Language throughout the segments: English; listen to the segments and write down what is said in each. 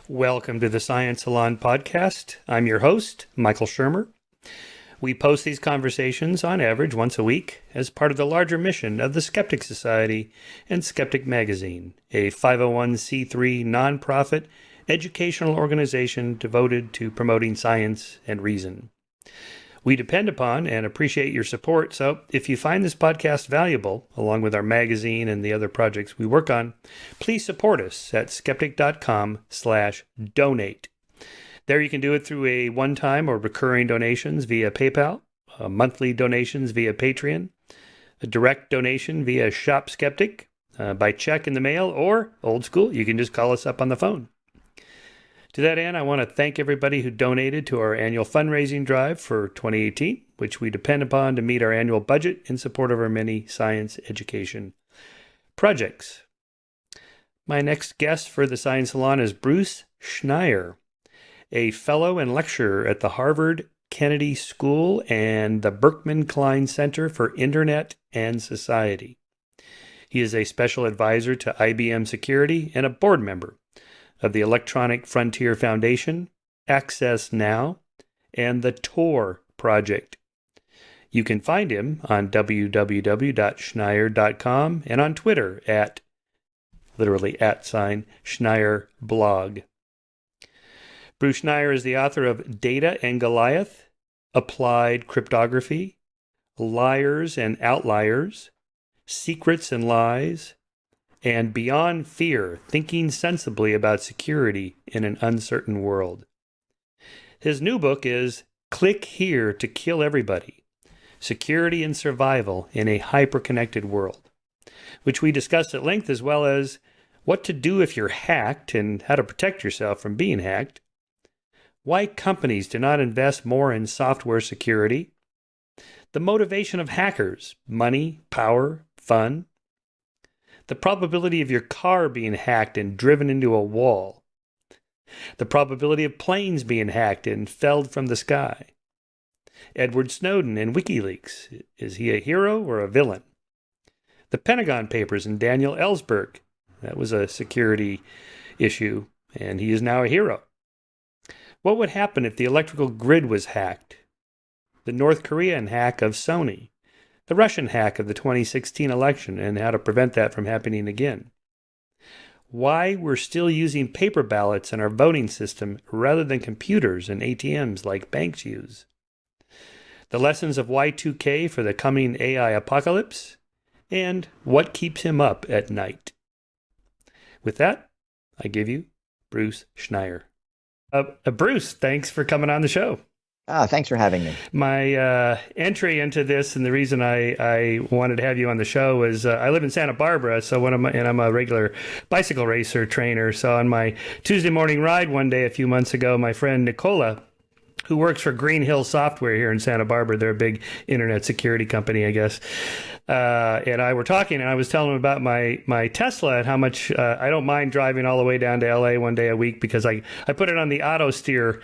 Welcome to the Science Salon podcast. I'm your host, Michael Shermer. We post these conversations on average once a week as part of the larger mission of the Skeptic Society and Skeptic Magazine, a 501c3 nonprofit educational organization devoted to promoting science and reason. We depend upon and appreciate your support, so if you find this podcast valuable, along with our magazine and the other projects we work on, please support us at skeptic.com/donate. There you can do it through a one-time or recurring donations via PayPal, monthly donations via Patreon, a direct donation via Shop Skeptic, by check in the mail, or old school, you can just call us up on the phone. To that end, I want to thank everybody who donated to our annual fundraising drive for 2018, which we depend upon to meet our annual budget in support of our many science education projects. My next guest for the Science Salon is Bruce Schneier, a fellow and lecturer at the Harvard Kennedy School and the Berkman Klein Center for Internet and Society. He is a special advisor to IBM Security and a board member of the Electronic Frontier Foundation, Access Now, and the Tor Project. You can find him on www.schneier.com and on Twitter at, literally @Schneier blog. Bruce Schneier is the author of Data and Goliath, Applied Cryptography, Liars and Outliers, Secrets and Lies, and Beyond Fear, Thinking Sensibly About Security in an Uncertain World. His new book is Click Here to Kill Everybody, Security and Survival in a Hyper-Connected World, which we discussed at length, as well as what to do if you're hacked and how to protect yourself from being hacked, why companies do not invest more in software security, the motivation of hackers, money, power, fun, the probability of your car being hacked and driven into a wall, the probability of planes being hacked and felled from the sky, Edward Snowden and WikiLeaks, is he a hero or a villain? The Pentagon Papers and Daniel Ellsberg, that was a security issue, and he is now a hero. What would happen if the electrical grid was hacked? The North Korean hack of Sony, the Russian hack of the 2016 election, and how to prevent that from happening again. Why we're still using paper ballots in our voting system rather than computers and ATMs like banks use. The lessons of Y2K for the coming AI apocalypse, and what keeps him up at night. With that, I give you Bruce Schneier. Bruce, thanks for coming on the show. Thanks for having me. My entry into this, and the reason I wanted to have you on the show is I live in Santa Barbara, and I'm a regular bicycle racer trainer. So on my Tuesday morning ride one day a few months ago, my friend Nicola, who works for Green Hill Software here in Santa Barbara, they're a big internet security company, I guess, and I were talking, and I was telling him about my Tesla and how much I don't mind driving all the way down to LA one day a week because I put it on the auto steer,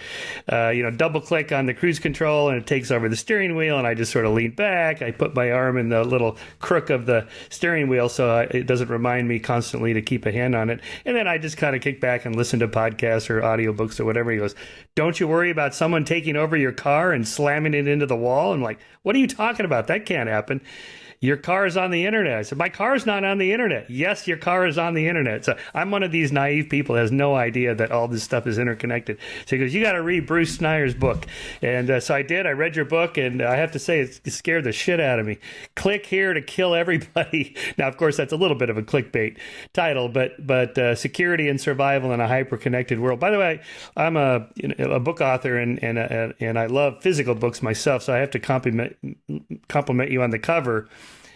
double click on the cruise control and it takes over the steering wheel, and I just sort of lean back. I put my arm in the little crook of the steering wheel so it doesn't remind me constantly to keep a hand on it. And then I just kind of kick back and listen to podcasts or audiobooks or whatever. He goes, "Don't you worry about someone taking over your car and slamming it into the wall?" I'm like, "What are you talking about? That can't happen. Your car is on the internet." I said, "My car is not on the internet." "Yes, your car is on the internet." So I'm one of these naive people that has no idea that all this stuff is interconnected. So he goes, "You got to read Bruce Schneier's book." And so I did. I read your book, and I have to say it scared the shit out of me. Click Here to Kill Everybody. Now, of course, that's a little bit of a clickbait title, but security and survival in a hyper-connected world. By the way, I'm a book author, and I love physical books myself, so I have to compliment you on the cover.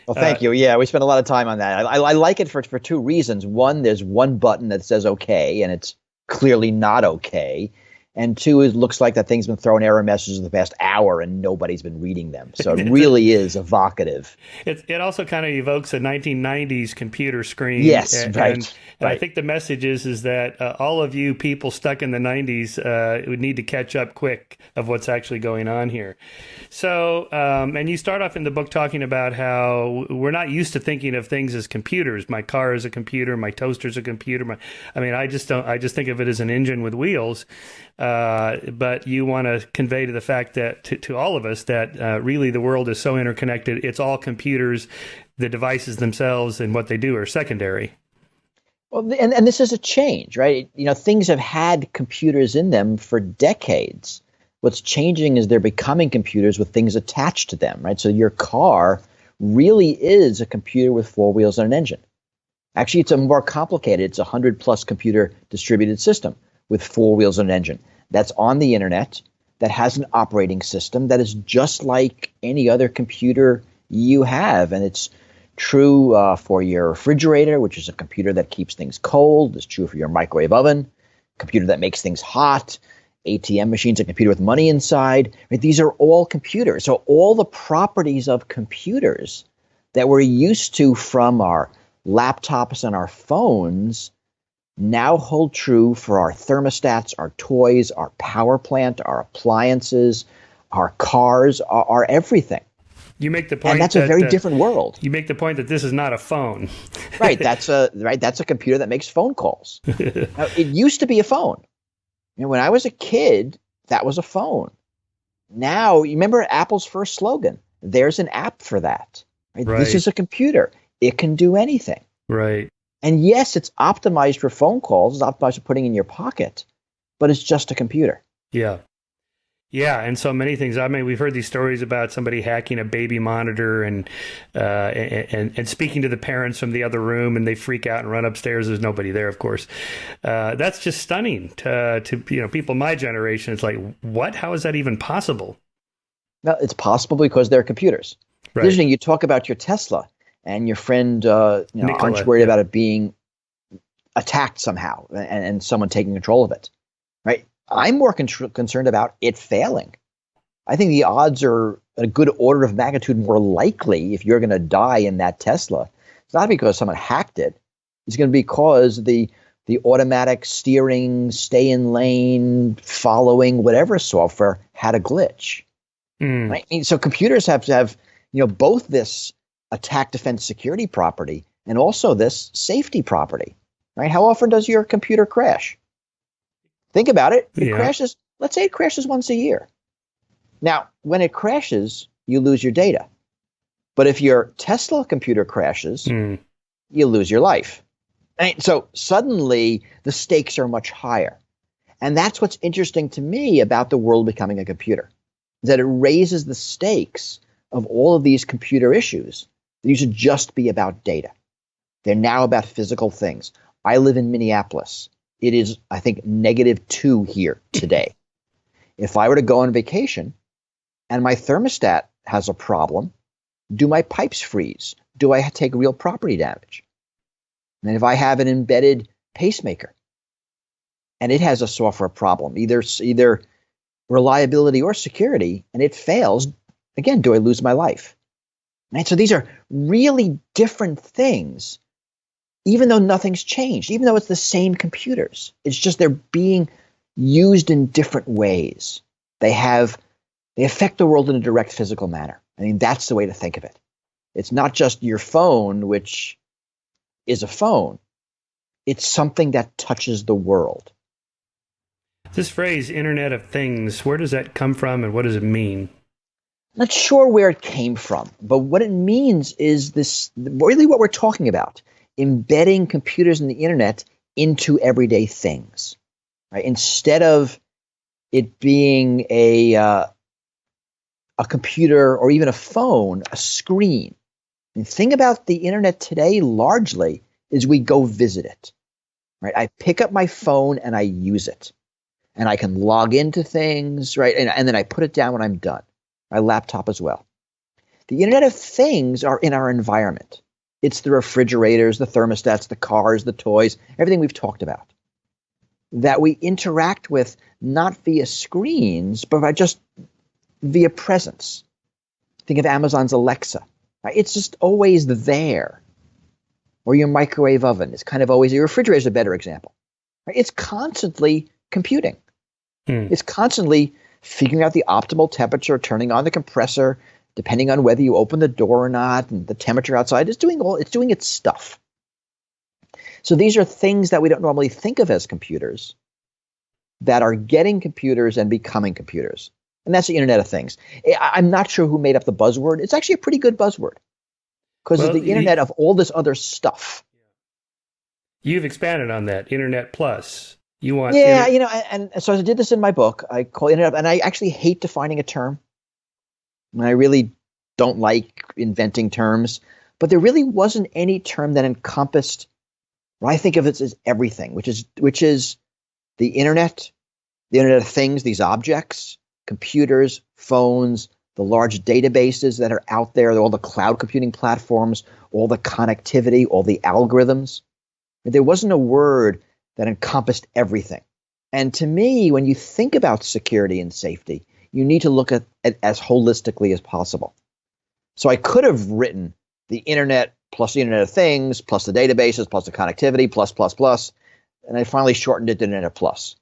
Well, thank you. Yeah, we spent a lot of time on that. I like it for two reasons. One, there's one button that says OK, and it's clearly not OK. And two, it looks like that thing's been throwing error messages in the past hour and nobody's been reading them. So it really is evocative. It also kind of evokes a 1990s computer screen. Yes, right. And I think the message is that all of you people stuck in the 90s would need to catch up quick of what's actually going on here. So, and you start off in the book talking about how we're not used to thinking of things as computers. My car is a computer. My toaster is a computer. I just think of it as an engine with wheels. But you want to convey to the fact that to all of us that really the world is so interconnected. It's all computers. The devices themselves and what they do are secondary. Well, and this is a change, right? Things have had computers in them for decades. What's changing is they're becoming computers with things attached to them, right? So your car really is a computer with four wheels and an engine. Actually, it's a more complicated. It's a 100+ computer distributed system with four wheels and an engine that's on the internet, that has an operating system that is just like any other computer you have. And it's true for your refrigerator, which is a computer that keeps things cold. It's true for your microwave oven, computer that makes things hot. ATM machines, a computer with money inside. Right? These are all computers. So all the properties of computers that we're used to from our laptops and our phones now hold true for our thermostats, our toys, our power plant, our appliances, our cars, our everything. You make the point, and that's a very different world. You make the point that this is not a phone. Right. That's a computer that makes phone calls. Now, it used to be a phone. When I was a kid, that was a phone. Now, you remember Apple's first slogan? There's an app for that. Right? This is a computer. It can do anything. Right. And yes, it's optimized for phone calls. It's optimized for putting in your pocket, but it's just a computer. Yeah. Yeah, and so many things. I mean, we've heard these stories about somebody hacking a baby monitor and speaking to the parents from the other room, and they freak out and run upstairs. There's nobody there, of course. That's just stunning to people my generation. It's like, what? How is that even possible? Well, it's possible because they're computers. Right. Usually, you talk about your Tesla, and your friend, aren't you worried about it being attacked somehow and someone taking control of it, right? I'm more concerned about it failing. I think the odds are a good order of magnitude more likely if you're going to die in that Tesla. It's not because someone hacked it. It's going to be because the automatic steering, stay in lane, following, whatever software had a glitch. Right? I mean, so computers have to have both this attack, defense, security property and also this safety property. Right? How often does your computer crash? Think about it. It crashes. Let's say it crashes once a year. Now, when it crashes, you lose your data. But if your Tesla computer crashes, you lose your life. And so suddenly the stakes are much higher. And that's what's interesting to me about the world becoming a computer, that it raises the stakes of all of these computer issues. They used to just be about data. They're now about physical things. I live in Minneapolis. It is, I think, -2 here today. If I were to go on vacation and my thermostat has a problem, do my pipes freeze? Do I take real property damage? And if I have an embedded pacemaker and it has a software problem, either reliability or security, and it fails, again, do I lose my life? Right? So these are really different things. Even though nothing's changed, even though it's the same computers, it's just they're being used in different ways. They affect the world in a direct physical manner. I mean, that's the way to think of it. It's not just your phone, which is a phone. It's something that touches the world. This phrase, Internet of Things, where does that come from and what does it mean? Not sure where it came from, but what it means is this, really what we're talking about. Embedding computers and the internet into everyday things, right? Instead of it being a computer or even a phone, a screen. And the thing about the internet today largely is we go visit it, right? I pick up my phone and I use it, and I can log into things, right? And then I put it down when I'm done. My laptop as well. The Internet of Things are in our environment. It's the refrigerators, the thermostats, the cars, the toys, everything we've talked about. that we interact with not via screens, but by just via presence. Think of Amazon's Alexa. Right? It's just always there. Or your microwave oven. It's kind of always, your refrigerator is a better example. Right? It's constantly computing. It's constantly figuring out the optimal temperature, turning on the compressor, depending on whether you open the door or not, and the temperature outside. It's doing its stuff. So these are things that we don't normally think of as computers that are getting computers and becoming computers. And that's the Internet of Things. I'm not sure who made up the buzzword. It's actually a pretty good buzzword because it's the Internet of all this other stuff. You've expanded on that, Internet Plus. You want and so I did this in my book. I call Internet, and I actually hate defining a term. I really don't like inventing terms, but there really wasn't any term that encompassed what I think of it as everything, which is the Internet of Things, these objects, computers, phones, the large databases that are out there, all the cloud computing platforms, all the connectivity, all the algorithms. There wasn't a word that encompassed everything. And to me, when you think about security and safety, you need to look at it as holistically as possible. So I could have written the Internet plus the Internet of Things, plus the databases, plus the connectivity, plus, and I finally shortened it to Internet Plus.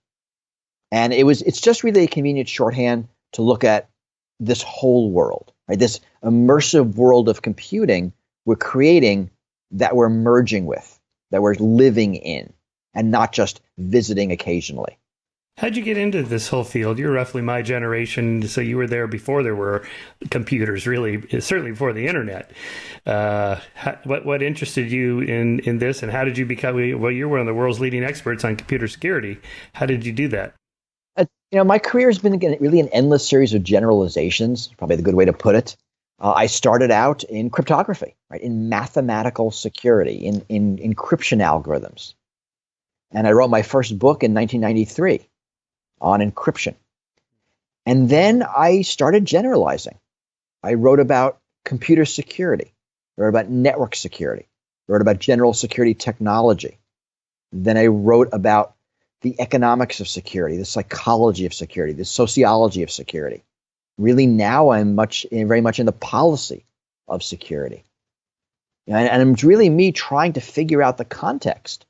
And it's just really a convenient shorthand to look at this whole world, right? This immersive world of computing we're creating, that we're merging with, that we're living in, and not just visiting occasionally. How'd you get into this whole field? You're roughly my generation, so you were there before there were computers, really, certainly before the internet. What interested you in this, and how did you become, well, you're one of the world's leading experts on computer security. How did you do that? My career has been really an endless series of generalizations, probably the good way to put it. I started out in cryptography, right, in mathematical security, in encryption algorithms. And I wrote my first book in 1993 on encryption. And then I started generalizing. I wrote about computer security, wrote about network security, wrote about general security technology. Then I wrote about the economics of security, the psychology of security, the sociology of security. Really now I'm very much in the policy of security. And it's really me trying to figure out the context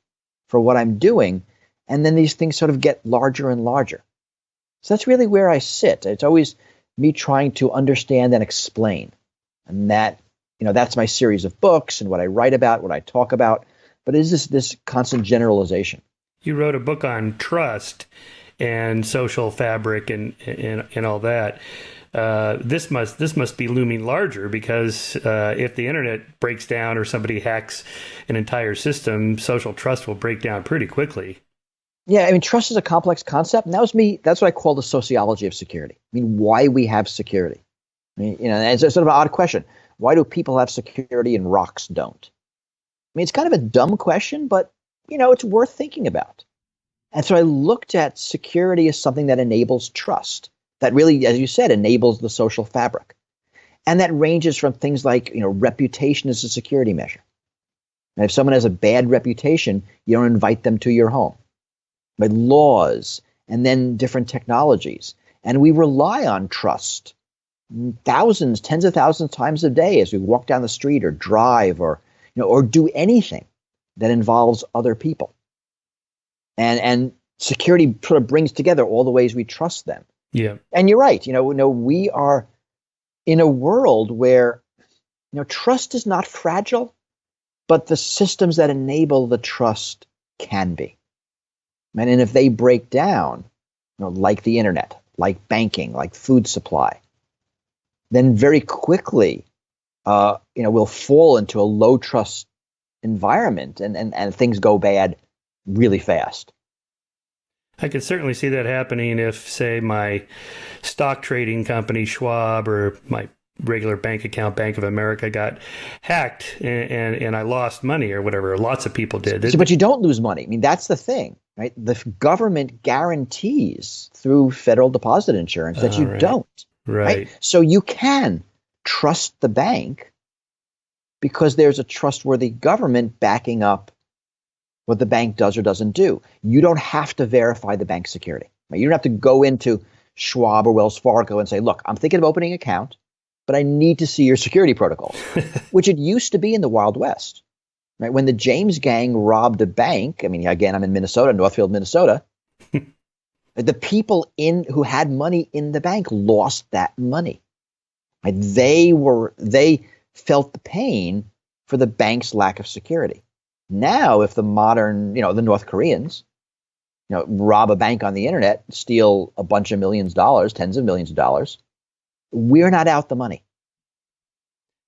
for what I'm doing, and then these things sort of get larger and larger. So that's really where I sit. It's always me trying to understand and explain. And that's my series of books and what I write about, what I talk about. But it is this constant generalization. You wrote a book on trust and social fabric and all that. This must be looming larger because if the internet breaks down or somebody hacks an entire system, social trust will break down pretty quickly. Yeah, I mean, trust is a complex concept, and that's what I call the sociology of security. I mean, why we have security. I mean, it's a sort of an odd question. Why do people have security and rocks don't? I mean, it's kind of a dumb question, but it's worth thinking about. And so I looked at security as something that enables trust, that really, as you said, enables the social fabric. And that ranges from things like, reputation as a security measure. And if someone has a bad reputation, you don't invite them to your home. But laws, and then different technologies. And we rely on trust thousands, tens of thousands of times a day as we walk down the street or drive or do anything that involves other people. And security sort of brings together all the ways we trust them. Yeah. And you're right. We are in a world where, trust is not fragile, but the systems that enable the trust can be. And if they break down, like the internet, like banking, like food supply, then very quickly, we'll fall into a low trust environment and things go bad really fast. I could certainly see that happening if, say, my stock trading company, Schwab, or my regular bank account, Bank of America, got hacked and I lost money or whatever. Lots of people did. But you don't lose money. I mean, that's the thing, right? The government guarantees through federal deposit insurance that you don't. Right. So you can trust the bank because there's a trustworthy government backing up what the bank does or doesn't do. You don't have to verify the bank's security. Right? You don't have to go into Schwab or Wells Fargo and say, look, I'm thinking of opening an account, but I need to see your security protocols, which it used to be in the Wild West. Right? When the James gang robbed a bank, I mean, again, I'm in Minnesota, Northfield, Minnesota, the people who had money in the bank lost that money. Right? They felt the pain for the bank's lack of security. Now, if the modern, the North Koreans, rob a bank on the internet, steal a bunch of millions of dollars, tens of millions of dollars, we're not out the money.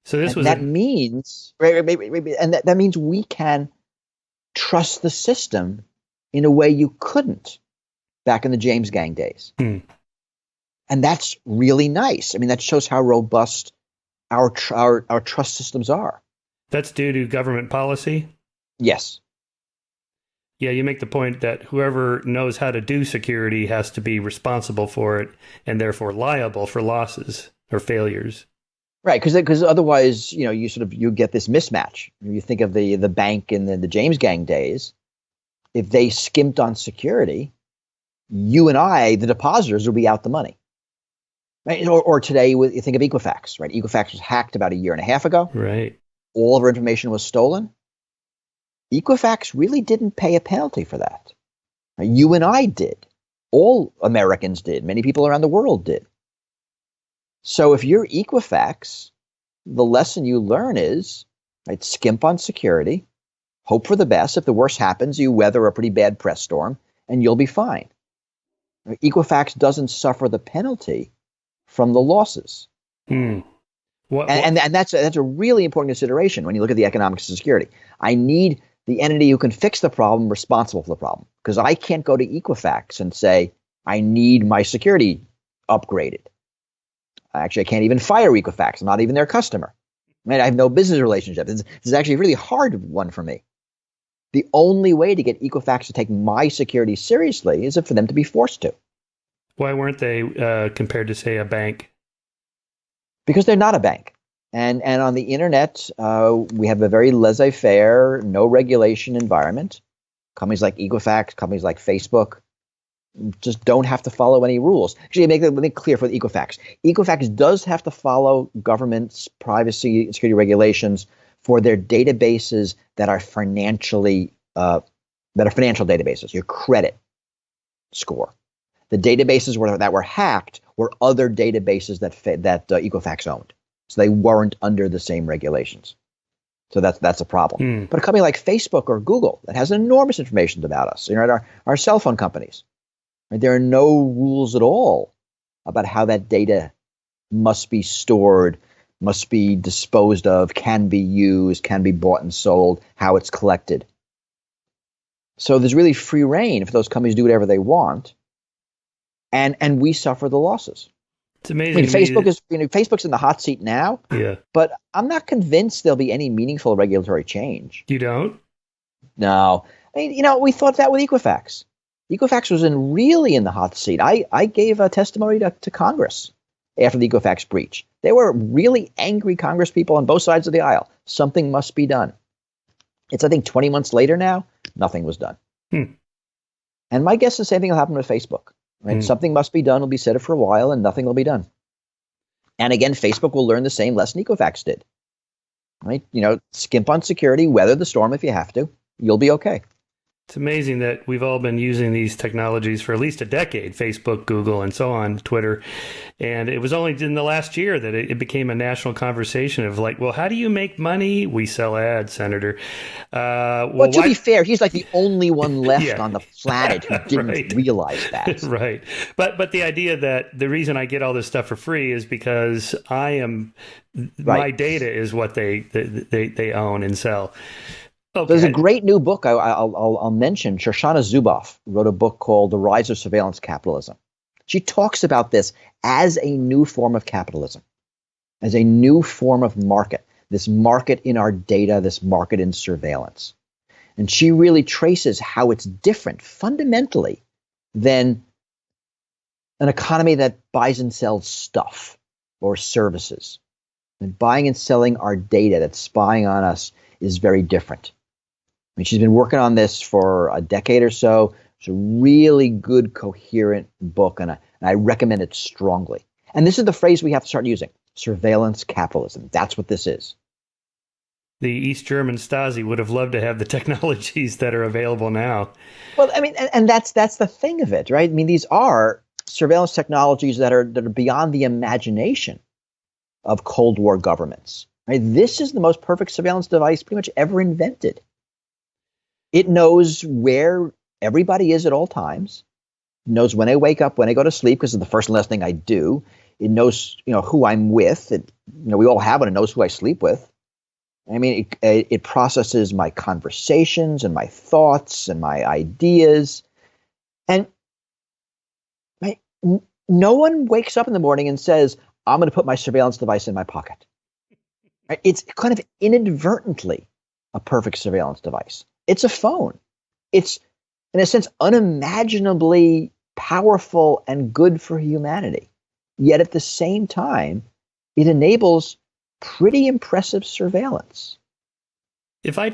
So that means, and that means we can trust the system in a way you couldn't back in the James gang days. And that's really nice. I mean, that shows how robust our trust systems are. That's due to government policy? Yes. Yeah, you make the point that whoever knows how to do security has to be responsible for it and therefore liable for losses or failures. Right, because otherwise, you get this mismatch. You think of the bank in the James gang days. If they skimped on security, you and I, the depositors, will be out the money. Right? Or today, you think of Equifax. Right, Equifax was hacked about a year and a half ago. Right. All of our information was stolen. Equifax really didn't pay a penalty for that. You and I did. All Americans did. Many people around the world did. So if you're Equifax, the lesson you learn is, right, skimp on security, hope for the best. If the worst happens, you weather a pretty bad press storm, and you'll be fine. Equifax doesn't suffer the penalty from the losses. And that's a really important consideration when you look at the economics of security. I need the entity who can fix the problem responsible for the problem, because I can't go to Equifax and say, I need my security upgraded. Actually, I can't even fire Equifax. I'm not even their customer. I have no business relationship. This is actually a really hard one for me. The only way to get Equifax to take my security seriously is for them to be forced to. Why weren't they compared to, say, a bank? Because they're not a bank. And on the internet, we have a very laissez-faire, no regulation environment. Companies like Equifax, companies like Facebook, just don't have to follow any rules. Actually, make it clear for the Equifax. Equifax does have to follow government's privacy and security regulations for their databases that are financial databases, your credit score. The databases that were hacked were other databases that Equifax owned. So they weren't under the same regulations. So that's a problem. But a company like Facebook or Google that has enormous information about us, our cell phone companies, right? There are no rules at all about how that data must be stored, must be disposed of, can be used, can be bought and sold, how it's collected. So there's really free reign if those companies do whatever they want, and we suffer the losses. It's amazing. I mean, Facebook's in the hot seat now. Yeah. But I'm not convinced there'll be any meaningful regulatory change. You don't? No. I mean, we thought that with Equifax. Equifax was really in the hot seat. I gave a testimony to Congress after the Equifax breach. They were really angry Congress people on both sides of the aisle. Something must be done. It's, I think, 20 months later now, nothing was done. And my guess is the same thing will happen with Facebook. Right? Something must be done. Will be said for a while, and nothing will be done. And again, Facebook will learn the same lesson Equifax did. Right? Skimp on security, weather the storm if you have to. You'll be okay. It's amazing that we've all been using these technologies for at least a decade, Facebook, Google, and so on, Twitter. And it was only in the last year that it became a national conversation of like, well, how do you make money? We sell ads, Senator. Well, to be fair, he's like the only one left on the planet who didn't realize that. Right. But the idea that the reason I get all this stuff for free is because my data is what they own and sell. Okay. There's a great new book I'll mention. Shoshana Zuboff wrote a book called The Rise of Surveillance Capitalism. She talks about this as a new form of capitalism, as a new form of market, this market in our data, this market in surveillance. And she really traces how it's different fundamentally than an economy that buys and sells stuff or services. And buying and selling our data, that's spying on us, is very different. mean, she's been working on this for a decade or so. It's a really good, coherent book, and I recommend it strongly. And this is the phrase we have to start using: surveillance capitalism. That's what this is. The East German Stasi would have loved to have the technologies that are available now. Well, I mean, and that's the thing of it, right? I mean, these are surveillance technologies that are beyond the imagination of Cold War governments. Right? This is the most perfect surveillance device pretty much ever invented. It knows where everybody is at all times. It knows when I wake up, when I go to sleep, because it's the first and last thing I do. It knows, who I'm with. We all have it. It knows who I sleep with. I mean, it processes my conversations and my thoughts and my ideas. And no one wakes up in the morning and says, I'm going to put my surveillance device in my pocket. Right? It's kind of inadvertently a perfect surveillance device. It's a phone. It's, in a sense, unimaginably powerful and good for humanity. Yet at the same time, it enables pretty impressive surveillance. If I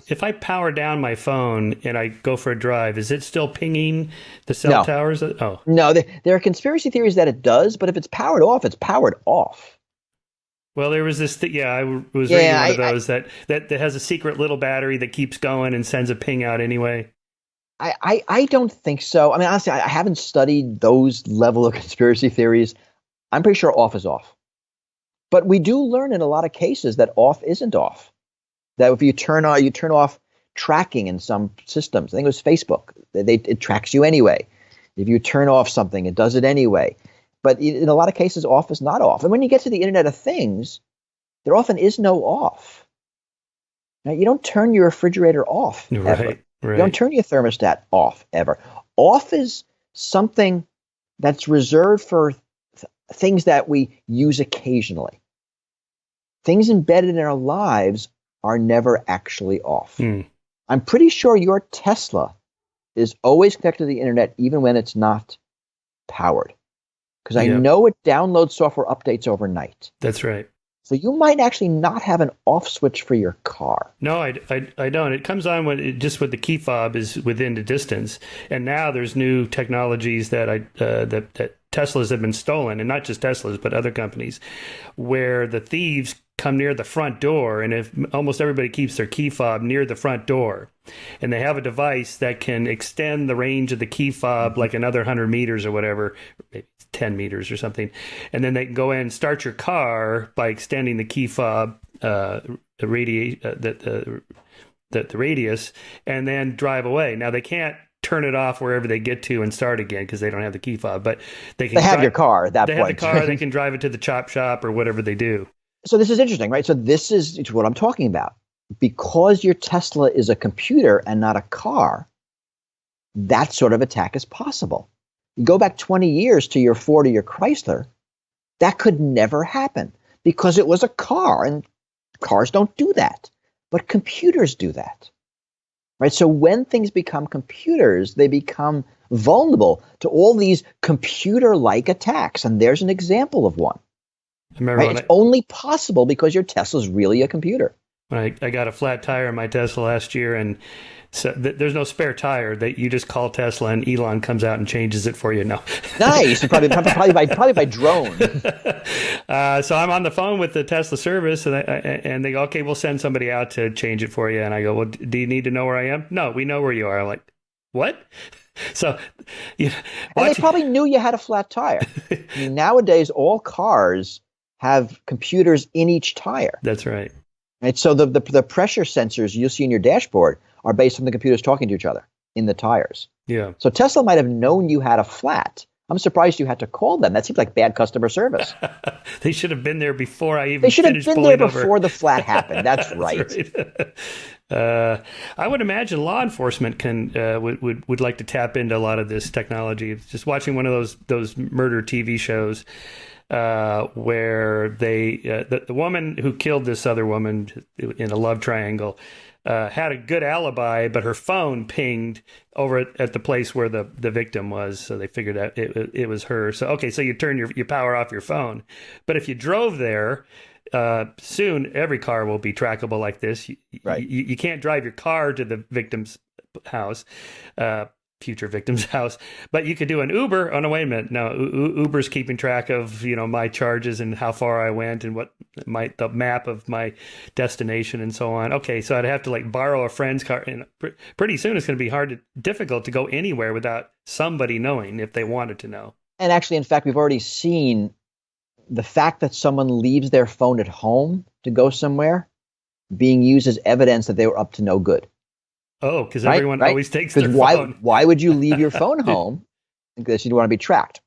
if I power down my phone and I go for a drive, is it still pinging the cell towers? Oh. No, there are conspiracy theories that it does, but if it's powered off, it's powered off. Well, there was this, I was reading one of those that has a secret little battery that keeps going and sends a ping out anyway. I don't think so. I mean, honestly, I haven't studied those level of conspiracy theories. I'm pretty sure off is off. But we do learn in a lot of cases that off isn't off. That if you turn off tracking in some systems. I think it was Facebook. It tracks you anyway. If you turn off something, it does it anyway. But in a lot of cases, off is not off. And when you get to the Internet of Things, there often is no off. Now, you don't turn your refrigerator off ever. Right. You don't turn your thermostat off ever. Off is something that's reserved for things that we use occasionally. Things embedded in our lives are never actually off. I'm pretty sure your Tesla is always connected to the internet, even when it's not powered. Because I know it downloads software updates overnight. That's right. So you might actually not have an off switch for your car. No, I don't. It comes on when the key fob is within the distance. And now there's new technologies that that Teslas have been stolen, and not just Teslas, but other companies, where the thieves come near the front door, and if almost everybody keeps their key fob near the front door, and they have a device that can extend the range of the key fob like another 100 meters or whatever, maybe 10 meters or something, and then they can go in and start your car by extending the key fob the radius, and then drive away. Now they can't turn it off wherever they get to and start again because they don't have the key fob, but they have your car at that point. They have the car. They can drive it to the chop shop or whatever they do. So this is interesting, right? So this is what I'm talking about. Because your Tesla is a computer and not a car, that sort of attack is possible. You go back 20 years to your Ford or your Chrysler, that could never happen because it was a car, and cars don't do that. But computers do that, right? So when things become computers, they become vulnerable to all these computer-like attacks. And there's an example of one. Right? It's only possible because your Tesla's really a computer. I got a flat tire in my Tesla last year, and so there's no spare tire. That you just call Tesla, and Elon comes out and changes it for you. No, nice. Probably by drone. So I'm on the phone with the Tesla service, and they go, "Okay, we'll send somebody out to change it for you." And I go, "Well, do you need to know where I am?" "No, we know where you are." I'm like, "What?" So, and they probably knew you had a flat tire. I mean, nowadays, all cars have computers in each tire. That's right. Right. So the pressure sensors you'll see in your dashboard are based on the computers talking to each other in the tires. Yeah. So Tesla might have known you had a flat. I'm surprised you had to call them. That seems like bad customer service. They should have been there before I even. They should have been there over. Before the flat happened. That's right. That's right. I would imagine law enforcement would like to tap into a lot of this technology. Just watching one of those murder TV shows. Where the woman who killed this other woman in a love triangle had a good alibi, but her phone pinged over at the place where the victim was, so they figured out it was her. So okay, so you turn your power off your phone, but if you drove there, soon every car will be trackable like this. You can't drive your car to the victim's house, future victim's house, but you could do an Uber. Oh no, wait a minute. No, Uber's keeping track of, my charges and how far I went and what the map of my destination and so on. Okay, so I'd have to borrow a friend's car, and pretty soon it's going to be difficult to go anywhere without somebody knowing if they wanted to know. And actually, in fact, we've already seen the fact that someone leaves their phone at home to go somewhere being used as evidence that they were up to no good. Oh, because everyone always takes their phone. Why would you leave your phone home? Because you don't want to be tracked.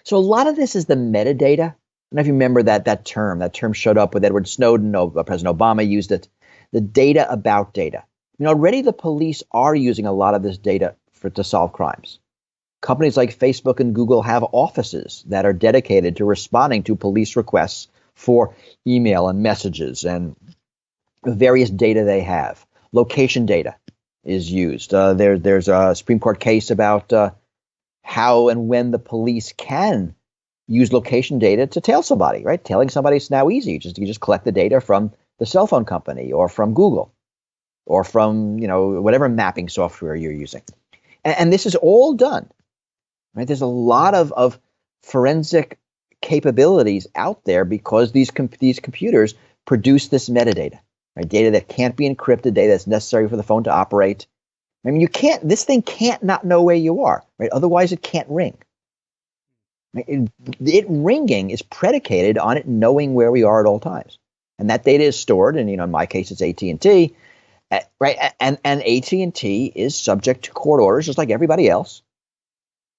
So a lot of this is the metadata. I don't know if you remember that term. That term showed up with Edward Snowden. President Obama used it. The data about data. Already the police are using a lot of this data to solve crimes. Companies like Facebook and Google have offices that are dedicated to responding to police requests for email and messages and various data they have. Location data is used. There's a Supreme Court case about how and when the police can use location data to tail somebody, right? Tailing somebody is now easy. You just collect the data from the cell phone company or from Google or from, whatever mapping software you're using. And this is all done, right? There's a lot of forensic capabilities out there because these computers produce this metadata. Right, data that can't be encrypted, data that's necessary for the phone to operate. I mean, this thing can't not know where you are, right? Otherwise, it can't ring. Right? It ringing is predicated on it knowing where we are at all times, and that data is stored. And in my case, it's AT&T, right? And AT&T is subject to court orders, just like everybody else,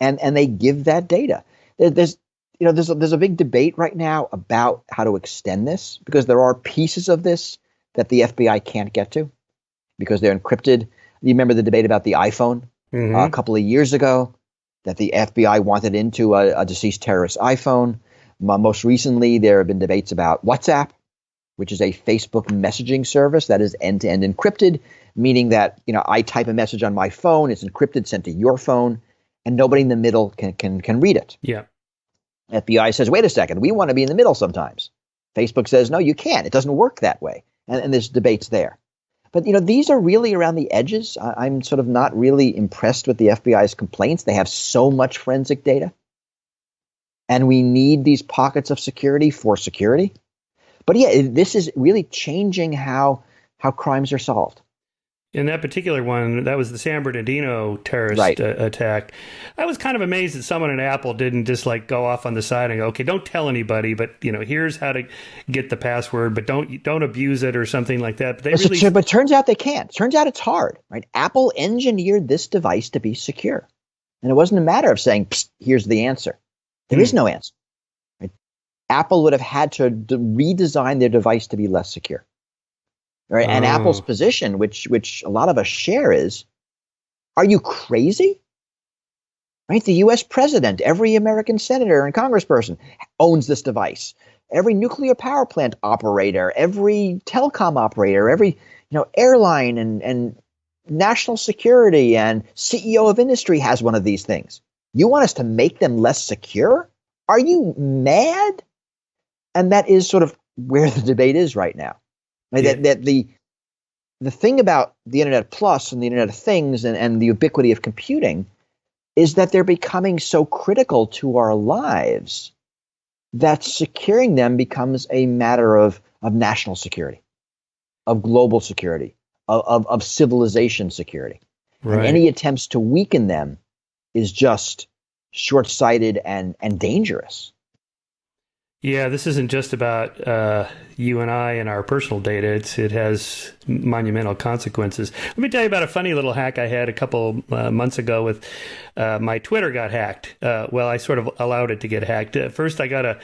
and they give that data. There's a big debate right now about how to extend this because there are pieces of this that the FBI can't get to because they're encrypted. You remember the debate about the iPhone a couple of years ago that the FBI wanted into a deceased terrorist iPhone. Most recently, there have been debates about WhatsApp, which is a Facebook messaging service that is end-to-end encrypted, meaning that I type a message on my phone, it's encrypted, sent to your phone, and nobody in the middle can read it. Yeah. FBI says, wait a second, we want to be in the middle sometimes. Facebook says, no, you can't. It doesn't work that way. And there's debates there. But, these are really around the edges. I'm sort of not really impressed with the FBI's complaints. They have so much forensic data. And we need these pockets of security for security. But yeah, this is really changing how crimes are solved. In that particular one, that was the San Bernardino terrorist attack. I was kind of amazed that someone at Apple didn't just go off on the side and go, okay, don't tell anybody, but here's how to get the password, but don't abuse it or something like that. But but turns out they can't. Turns out it's hard, right? Apple engineered this device to be secure, and it wasn't a matter of saying, here's the answer. There is no answer. Right? Apple would have had to redesign their device to be less secure. Right? And Apple's position, which a lot of us share, is, are you crazy? Right? The U.S. president, every American senator and congressperson owns this device. Every nuclear power plant operator, every telecom operator, every airline and national security and CEO of industry has one of these things. You want us to make them less secure? Are you mad? And that is sort of where the debate is right now. Right? Yeah. That the thing about the Internet Plus and the Internet of Things and the ubiquity of computing is that they're becoming so critical to our lives that securing them becomes a matter of national security, of global security, of civilization security. Right. And any attempts to weaken them is just short-sighted and dangerous. Yeah, this isn't just about you and I and our personal data. It has monumental consequences. Let me tell you about a funny little hack I had a couple months ago with my Twitter got hacked. Well, I sort of allowed it to get hacked. First, I got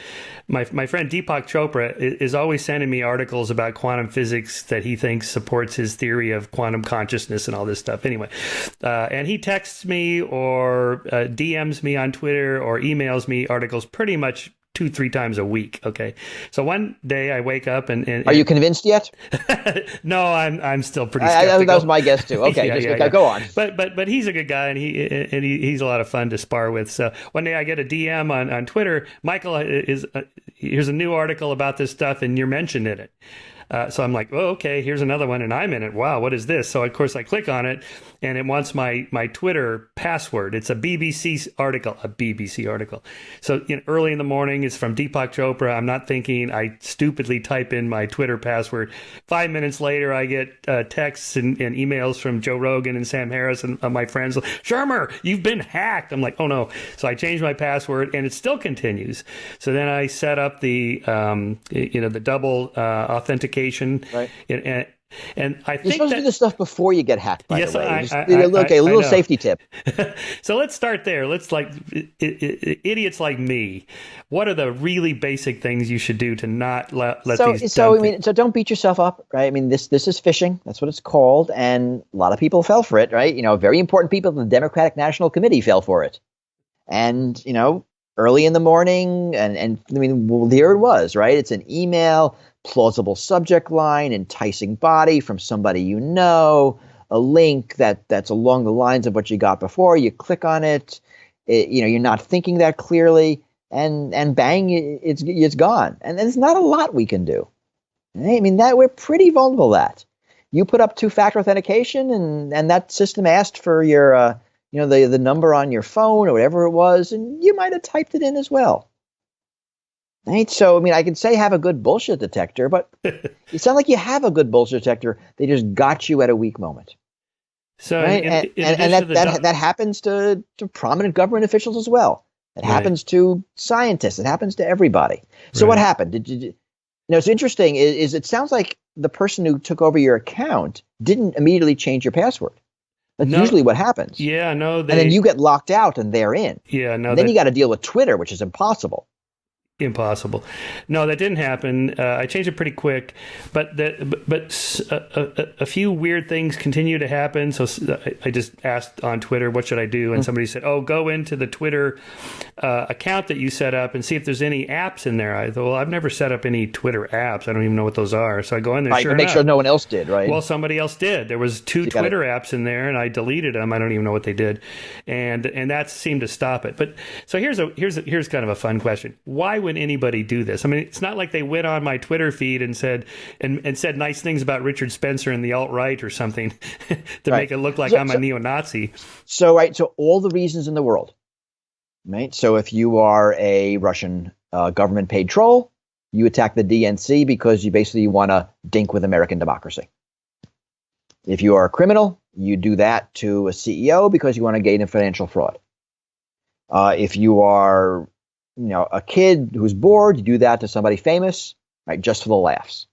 my friend Deepak Chopra is always sending me articles about quantum physics that he thinks supports his theory of quantum consciousness and all this stuff. Anyway, and he texts me or DMs me on Twitter or emails me articles pretty much 2-3 times a week. Okay. So one day I wake up and are you convinced yet? No, I'm still pretty skeptical. That was my guess too. Okay. Go on. But he's a good guy, and he's a lot of fun to spar with. So one day I get a DM on Twitter. Michael, here's a new article about this stuff, and you're mentioned in it. So I'm like, oh, okay, here's another one, and I'm in it. Wow, what is this? So, of course, I click on it, and it wants my Twitter password. It's a BBC article. So early in the morning, it's from Deepak Chopra. I'm not thinking. I stupidly type in my Twitter password. 5 minutes later, I get texts and emails from Joe Rogan and Sam Harris and my friends. Shermer, you've been hacked. I'm like, oh, no. So I changed my password, and it still continues. So then I set up the double authentication. Right. And I think you're supposed to do this stuff before you get hacked. By the way, a little safety tip. So let's start there. Let's idiots like me. What are the really basic things you should do to not let these? So don't beat yourself up, right? I mean, this is phishing. That's what it's called, and a lot of people fell for it, right? Very important people in the Democratic National Committee fell for it, and early in the morning, and well, there it was, right? It's an email. Plausible subject line, enticing body from somebody a link that's along the lines of what you got before. You click on it, you're not thinking that clearly, and bang, it's gone. And there's not a lot we can do. Right? I mean, that we're pretty vulnerable to that. You put up two-factor authentication, and that system asked for your the number on your phone or whatever it was, and you might have typed it in as well. Right? So, I can say have a good bullshit detector, but it's not like you have a good bullshit detector. They just got you at a weak moment. So, right? That happens to prominent government officials as well. It happens to scientists. It happens to everybody. So what happened? It's interesting is it sounds like the person who took over your account didn't immediately change your password. That's usually what happens. Yeah, no. And then you get locked out and they're in. Yeah, no. And then you got to deal with Twitter, which is impossible. Impossible. No, that didn't happen. I changed it pretty quick, but a few weird things continue to happen. So I just asked on Twitter, what should I do? And somebody said, oh, go into the Twitter account that you set up and see if there's any apps in there. I thought, well, I've never set up any Twitter apps. I don't even know what those are. So I go in there. Right, make sure no one else did, right? Well, somebody else did. There was two Twitter apps in there, and I deleted them. I don't even know what they did, and that seemed to stop it. But so here's kind of a fun question. Why would anybody do this? I mean, it's not like they went on my Twitter feed and said nice things about Richard Spencer and the alt-right or something to make it look like I'm a neo-Nazi. So all the reasons in the world, right? So if you are a Russian government paid troll, you attack the DNC because you basically want to dink with American democracy. If you are a criminal, you do that to a CEO because you want to gain in financial fraud. If you are a kid who's bored, you do that to somebody famous, right? Just for the laughs.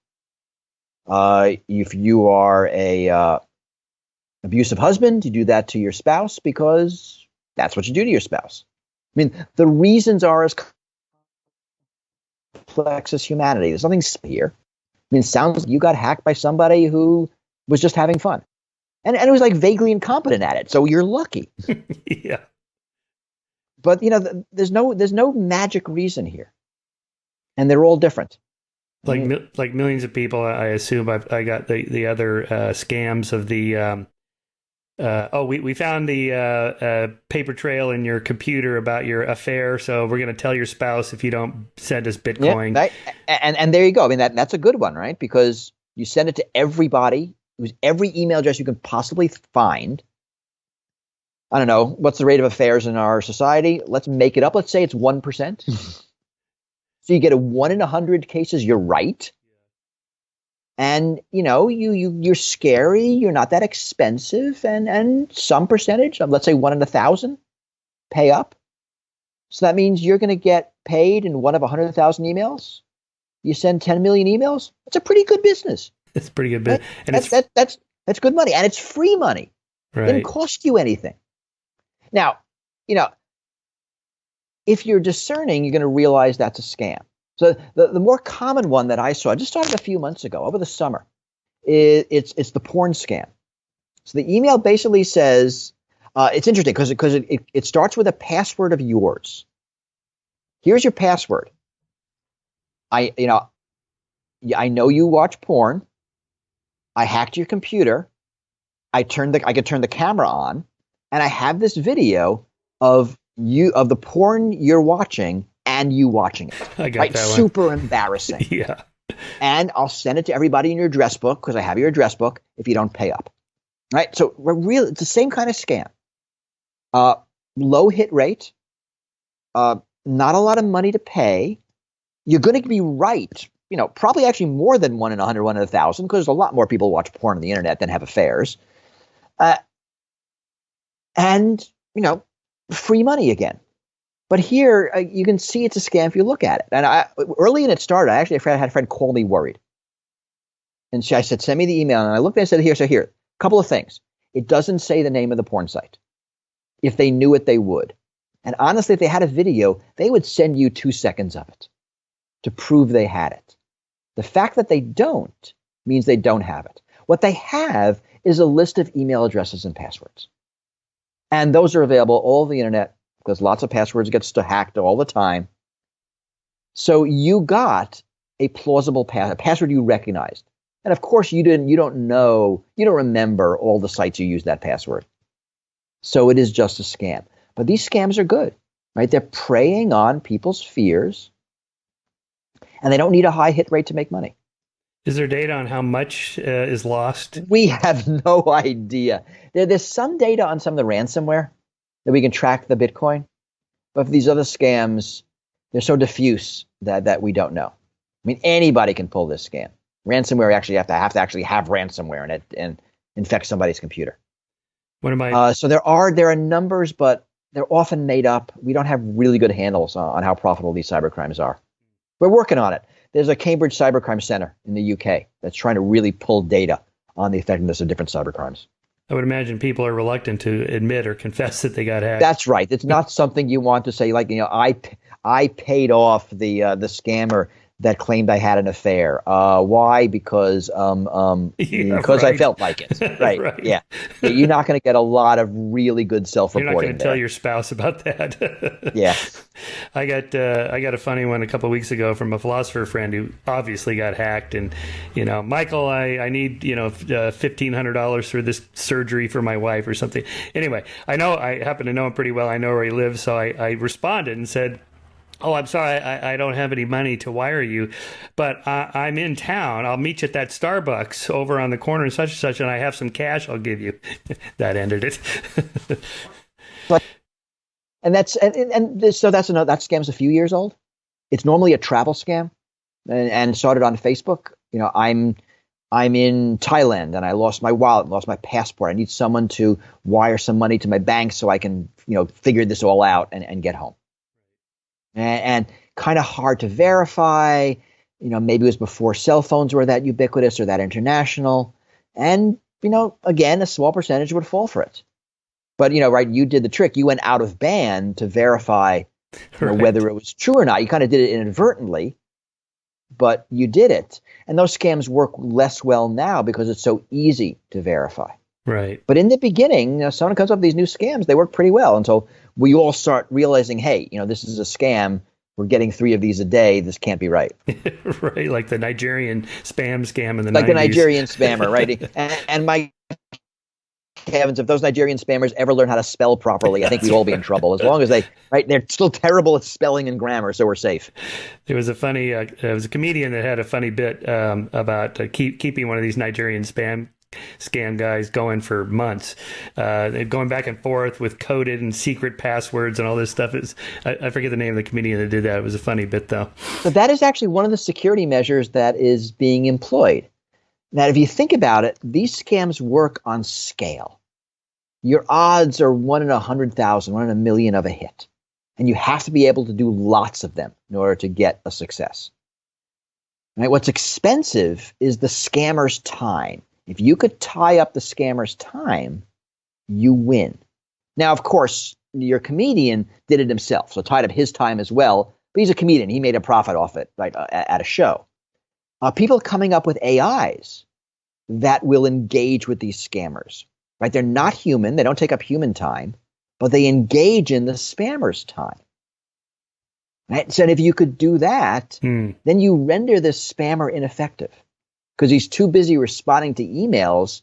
If you are a abusive husband, you do that to your spouse because that's what you do to your spouse. I mean, the reasons are as complex as humanity. There's nothing here. I mean, it sounds like you got hacked by somebody who was just having fun, and it was like vaguely incompetent at it. So you're lucky. Yeah. But there's no magic reason here, and they're all different. Like millions of people, I assume. I got the other scams of the. We found the paper trail in your computer about your affair, so we're going to tell your spouse if you don't send us Bitcoin. Yeah, and there you go. I mean that's a good one, right? Because you send it to everybody, every email address you can possibly find. I don't know, what's the rate of affairs in our society? Let's make it up. Let's say it's 1%. So you get a 1 in 100 cases, you're right. And, you're scary. You're not that expensive. And some percentage, let's say 1 in 1,000, pay up. So that means you're going to get paid in one of 100,000 emails. You send 10 million emails. That's a pretty good business. It's pretty good business. And that's good money. And it's free money. Right. It didn't cost you anything. Now, if you're discerning, you're going to realize that's a scam. So the more common one that I saw, just started a few months ago, over the summer, it's the porn scam. So the email basically says, it's interesting because it starts with a password of yours. Here's your password. I know you watch porn. I hacked your computer. I could turn the camera on, and I have this video of the porn you're watching and you watching it. I got that one. Super embarrassing. Yeah. And I'll send it to everybody in your address book because I have your address book if you don't pay up. Right? So it's the same kind of scam. Low hit rate, not a lot of money to pay. You're going to be right. Probably actually more than 1 in 100, 1 in 1,000, because a lot more people watch porn on the internet than have affairs. And free money again. But here, you can see it's a scam if you look at it. And early in it started, I actually had a friend call me worried. And I said, send me the email. And I looked and I said, here, a couple of things. It doesn't say the name of the porn site. If they knew it, they would. And honestly, if they had a video, they would send you 2 seconds of it to prove they had it. The fact that they don't means they don't have it. What they have is a list of email addresses and passwords. And those are available all over the internet because lots of passwords get hacked all the time. So you got a plausible password you recognized. And of course you don't remember all the sites you used that password. So it is just a scam. But these scams are good, right? They're preying on people's fears, and they don't need a high hit rate to make money. Is there data on how much is lost? We have no idea. There's some data on some of the ransomware that we can track the Bitcoin. But for these other scams, they're so diffuse that we don't know. I mean, anybody can pull this scam. Ransomware actually have to have ransomware in it and infect somebody's computer. What am I? So there are numbers, but they're often made up. We don't have really good handles on how profitable these cybercrimes are. We're working on it. There's a Cambridge Cybercrime Center in the UK that's trying to really pull data on the effectiveness of different cybercrimes. I would imagine people are reluctant to admit or confess that they got hacked. That's right. It's not something you want to say, like, I paid off the scammer that claimed I had an affair. Why? Because right. I felt like it. Right. Right. Yeah. You're not going to get a lot of really good self-reporting. You're not going to tell your spouse about that. Yeah. I got a funny one a couple of weeks ago from a philosopher friend who obviously got hacked, and Michael, I need $1,500 for this surgery for my wife or something. Anyway, I happen to know him pretty well. I know where he lives, so I responded and said, "Oh, I'm sorry, I don't have any money to wire you, but I'm in town. I'll meet you at that Starbucks over on the corner and such, and I have some cash I'll give you." That ended it. So that scam's a few years old. It's normally a travel scam, and started on Facebook. I'm in Thailand and I lost my wallet, lost my passport. I need someone to wire some money to my bank so I can figure this all out and get home. And kind of hard to verify. Maybe it was before cell phones were that ubiquitous or that international. And, again, a small percentage would fall for it. But, right, you did the trick. You went out of band to verify whether it was true or not. You kind of did it inadvertently, but you did it. And those scams work less well now because it's so easy to verify. Right. But in the beginning, someone comes up with these new scams, they work pretty well until we all start realizing, hey, this is a scam. We're getting 3 of these a day. This can't be right. Right, like the Nigerian spam scam in the 90s. Like the Nigerian spammer, right? and my heavens, if those Nigerian spammers ever learn how to spell properly, I think we'd all be in trouble. As long as they're still terrible at spelling and grammar, so we're safe. There was a comedian that had a funny bit about keeping one of these Nigerian scam guys going for months, going back and forth with coded and secret passwords and all this stuff. I forget the name of the comedian that did that. It was a funny bit, though. But that is actually one of the security measures that is being employed. Now, if you think about it, these scams work on scale. Your odds are 1 in 100,000, 1 in a million of a hit. And you have to be able to do lots of them in order to get a success. Right? What's expensive is the scammer's time. If you could tie up the scammer's time, you win. Now, of course, your comedian did it himself, so tied up his time as well. But he's a comedian. He made a profit off it, right, at a show. People coming up with AIs that will engage with these scammers, right? They're not human. They don't take up human time, but they engage in the spammer's time. Right? So if you could do that, then you render this spammer ineffective because he's too busy responding to emails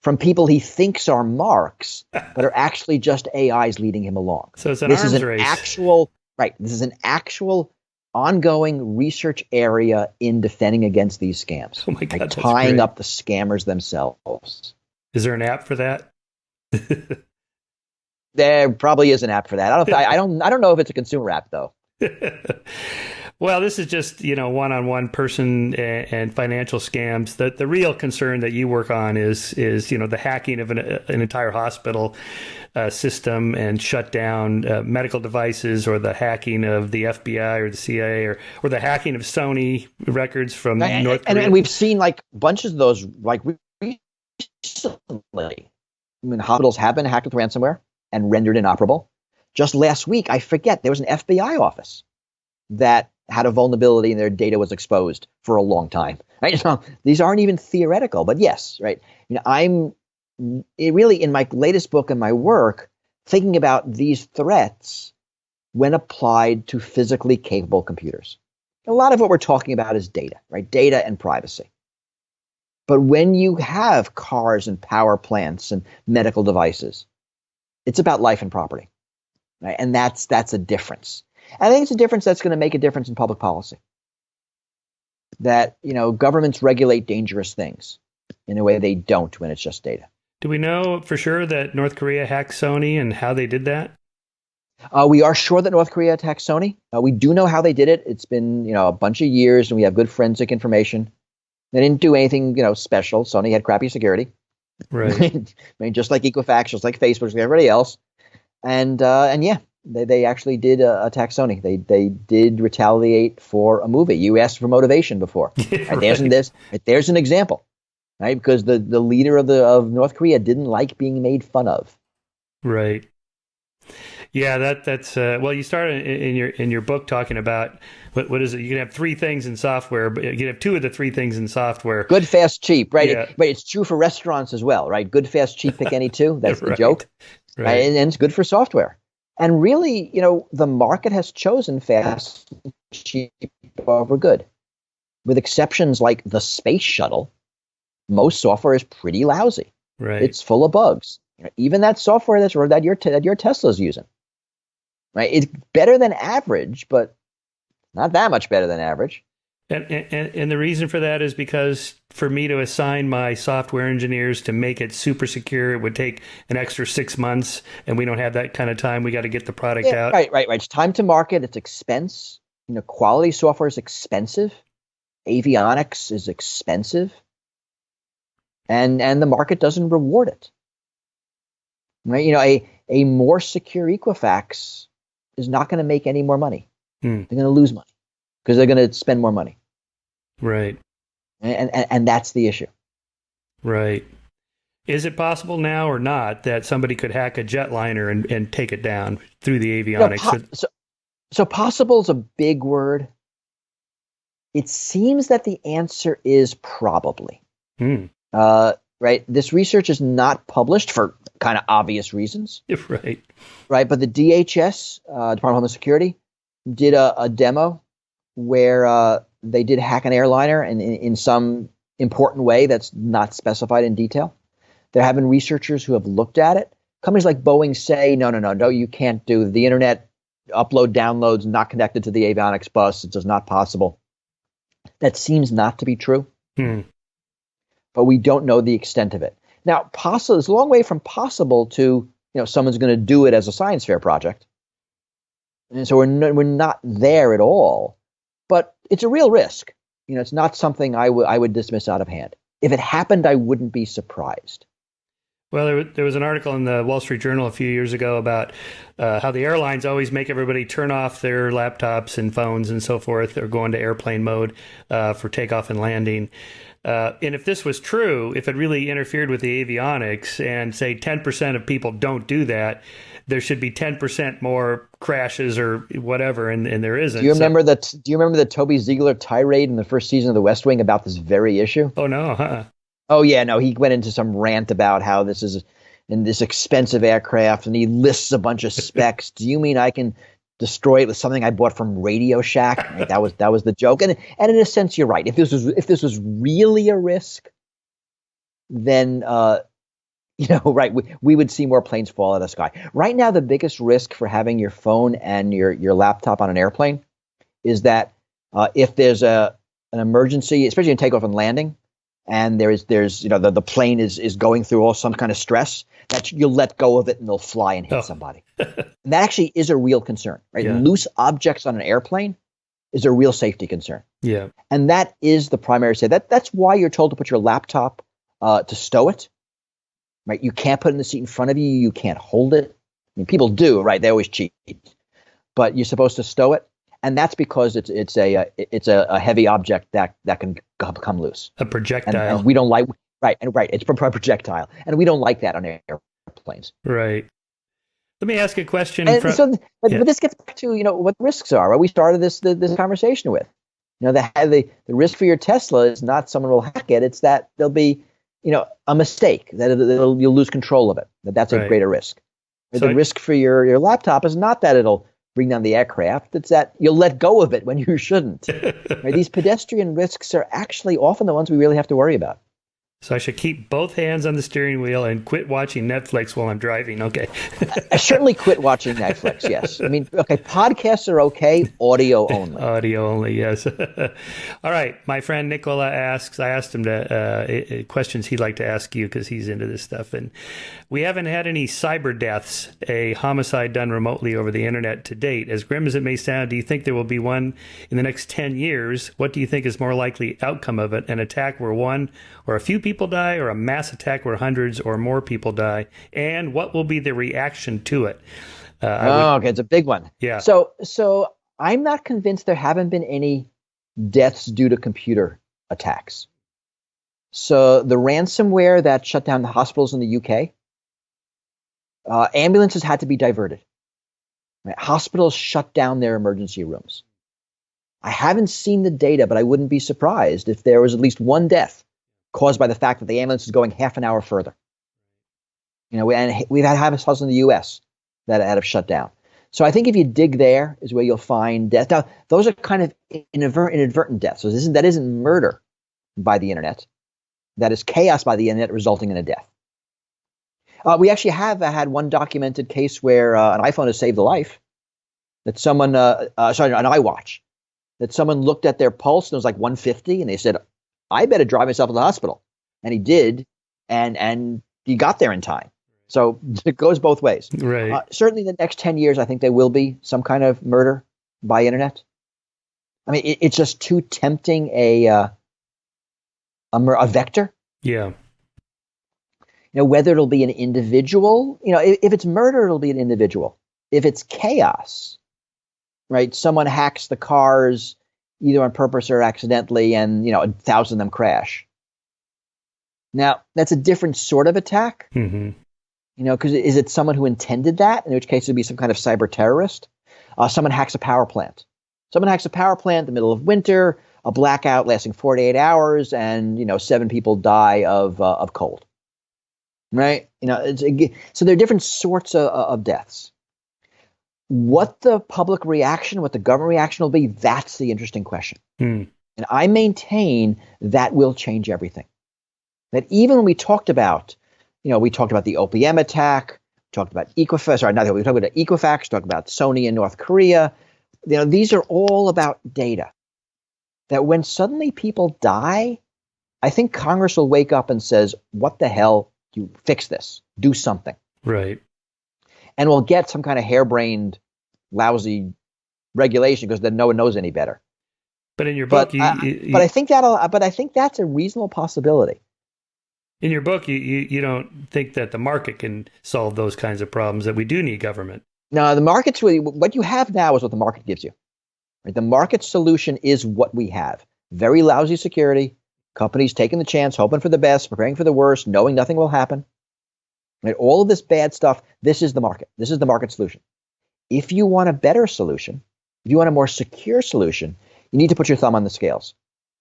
from people he thinks are marks, but are actually just AIs leading him along. So it's an arms race. This is an actual ongoing research area in defending against these scams. Oh my God, that's tying great. up the scammers themselves. Is there an app for that? There probably is an app for that. I don't know if it's a consumer app though. Well, this is just, one-on-one person and financial scams. The real concern that you work on is the hacking of an entire hospital system and shut down medical devices, or the hacking of the FBI or the CIA, or the hacking of Sony records from North Korea. And we've seen like bunches of those like recently. Hospitals have been hacked with ransomware and rendered inoperable. Just last week, I forget, there was an FBI office that had a vulnerability and their data was exposed for a long time. Right? So these aren't even theoretical, but yes, right. I'm really in my latest book and my work thinking about these threats when applied to physically capable computers. A lot of what we're talking about is data, right? Data and privacy. But when you have cars and power plants and medical devices, it's about life and property, right? And that's a difference. I think it's a difference that's going to make a difference in public policy. That, governments regulate dangerous things in a way they don't when it's just data. Do we know for sure that North Korea hacked Sony and how they did that? We are sure that North Korea attacked Sony. We do know how they did it. It's been, a bunch of years, and we have good forensic information. They didn't do anything, special. Sony had crappy security. Right. Just like Equifax, just like Facebook, just like everybody else. And yeah. They actually did attack Sony. They did retaliate for a movie. You asked for motivation before. Right? There's an example, right? Because the leader of North Korea didn't like being made fun of. Right. Yeah, that's well. You started in your book talking about what is it? You can have three things in software, but you can have two of the three things in software. Good, fast, cheap. Right. Yeah. But it's true for restaurants as well, right? Good, fast, cheap. Pick any two. That's Right. the joke. Right. And it's good for software. And really, the market has chosen fast, cheap over good. With exceptions like the space shuttle, most software is pretty lousy. Right. It's full of bugs. Even that software that your Tesla's using. Right. It's better than average, but not that much better than average. And the reason for that is because for me to assign my software engineers to make it super secure, it would take an extra 6 months, and we don't have that kind of time. We got to get the product out. Right. It's time to market. It's expense. Quality software is expensive. Avionics is expensive. And the market doesn't reward it. Right? A more secure Equifax is not going to make any more money. They're going to lose money because they're going to spend more money. Right. And that's the issue. Right. Is it possible now or not that somebody could hack a jetliner and take it down through the avionics? So possible is a big word. It seems that the answer is probably. Right. This research is not published for kind of obvious reasons. Right. Right. But the DHS, Department of Homeland Security, did a demo where they did hack an airliner and in some important way that's not specified in detail. There have been researchers who have looked at it. Companies like Boeing say, no, you can't do the internet upload, downloads, not connected to the avionics bus. It's just not possible. That seems not to be true. But we don't know the extent of it. Now, it's a long way from possible to, someone's going to do it as a science fair project. And so we're not there at all. But it's a real risk. It's not something I would dismiss out of hand. If it happened, I wouldn't be surprised. Well, there was an article in the Wall Street Journal a few years ago about how the airlines always make everybody turn off their laptops and phones and so forth, or go into airplane mode for takeoff and landing. And if this was true, if it really interfered with the avionics and say 10% of people don't do that, there should be 10% more crashes or whatever, and there isn't. Do you remember the Toby Ziegler tirade in the first season of The West Wing about this very issue? Oh, no, huh? Oh, yeah, no, he went into some rant about how this is in this expensive aircraft, and he lists a bunch of specs. Do you mean I can destroy it with something I bought from Radio Shack. Right? That was the joke. And in a sense, you're right. If this was really a risk, then right, we would see more planes fall out of the sky. Right now, the biggest risk for having your phone and your laptop on an airplane is that if there's an emergency, especially in takeoff and landing, and there's the plane is going through some kind of stress, that you'll let go of it and they'll fly and hit somebody. And that actually is a real concern, right? Yeah. Loose objects on an airplane is a real safety concern. Yeah. And that is the primary say. That's why you're told to put your laptop to stow it. Right, you can't put it in the seat in front of you. You can't hold it. I mean, people do, right? They always cheat, but you're supposed to stow it, and that's because it's a heavy object that can come loose. A projectile. And we don't like right. It's a projectile, and we don't like that on airplanes. Right. Let me ask a question. But this gets back to what the risks are. Right? We started this conversation with, the risk for your Tesla is not someone will hack it. It's that there'll be a mistake, that you'll lose control of it. That's a greater risk. The risk for your laptop is not that it'll bring down the aircraft. It's that you'll let go of it when you shouldn't. Right? These pedestrian risks are actually often the ones we really have to worry about. So I should keep both hands on the steering wheel and quit watching Netflix while I'm driving. Okay. I certainly quit watching Netflix, yes. I mean, okay, podcasts are okay, audio only. Audio only, yes. All right. My friend Nicola asks, I asked him questions he'd like to ask you because he's into this stuff. And we haven't had any cyberdeaths, a homicide done remotely over the internet to date. As grim as it may sound, do you think there will be one in the next 10 years? What do you think is more likely outcome of it? An attack where one or a few people die, or a mass attack where hundreds or more people die? And what will be the reaction to it? Okay, it's a big one. Yeah. So I'm not convinced there haven't been any deaths due to computer attacks. So the ransomware that shut down the hospitals in the UK, ambulances had to be diverted. Right? Hospitals shut down their emergency rooms. I haven't seen the data, but I wouldn't be surprised if there was at least one death caused by the fact that the ambulance is going half an hour further. And we've had hospitals in the U.S. that have shut down. So I think if you dig there is where you'll find death. Now, those are kind of inadvertent deaths. So that isn't murder by the internet. That is chaos by the internet resulting in a death. We actually have had one documented case where an iPhone has saved a life. That someone, an iWatch, that someone looked at their pulse and it was like 150, and they said, I better drive myself to the hospital. And he did, and he got there in time. So it goes both ways. Right. Certainly in the next 10 years, I think there will be some kind of murder by internet. I mean, it's just too tempting a vector. Yeah. Whether it'll be an individual, if it's murder, it'll be an individual. If it's chaos, right? Someone hacks the cars either on purpose or accidentally, and 1,000 of them crash. Now, that's a different sort of attack. Mm-hmm. Because is it someone who intended that? In which case, it would be some kind of cyber terrorist. Someone hacks a power plant. Someone hacks a power plant in the middle of winter, a blackout lasting 48 hours, and 7 people die of cold. Right? So there are different sorts of deaths. What the public reaction, what the government reaction will be, that's the interesting question. Mm. And I maintain that will change everything. That even when we talked about the OPM attack, talked about Equifax, we talked about Equifax, talked about Sony in North Korea. These are all about data. That when suddenly people die, I think Congress will wake up and says, what the hell, you fix this, do something. Right. And we'll get some kind of harebrained, lousy regulation because then no one knows any better. But in your book, I think that's a reasonable possibility. In your book, you don't think that the market can solve those kinds of problems, that we do need government. No, the market's really, what you have now is what the market gives you. Right? The market solution is what we have. Very lousy security, companies taking the chance, hoping for the best, preparing for the worst, knowing nothing will happen. Right? All of this bad stuff, this is the market. This is the market solution. If you want a better solution, if you want a more secure solution, you need to put your thumb on the scales.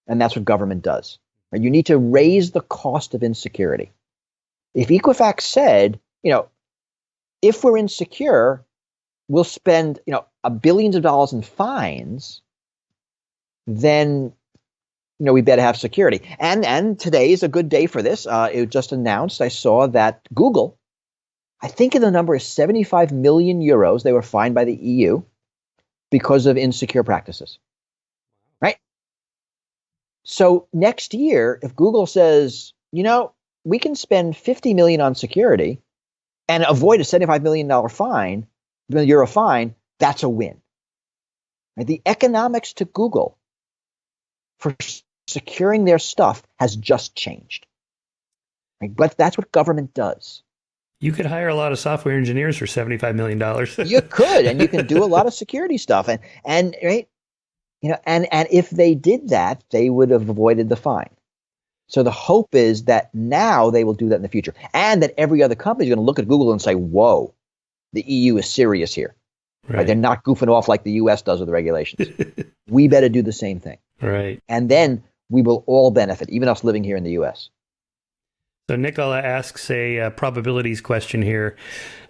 And that's what government does. Right? You need to raise the cost of insecurity. If Equifax said, if we're insecure, we'll spend, billions of dollars in fines, then we better have security. And today is a good day for this. It was just announced. I saw that Google, I think the number is 75 million euros. They were fined by the EU because of insecure practices. Right? So next year, if Google says, we can spend 50 million on security and avoid a $75 million euro fine, that's a win. Right? The economics to Google for securing their stuff has just changed. Right? But that's what government does. You could hire a lot of software engineers for $75 million. You could, and you can do a lot of security stuff. And right, and if they did that, they would have avoided the fine. So the hope is that now they will do that in the future, and that every other company is going to look at Google and say, "Whoa, the EU is serious here. Right? They're not goofing off like the U.S. does with the regulations. We better do the same thing." Right. And then we will all benefit, even us living here in the U.S. So Nicola asks a probabilities question here,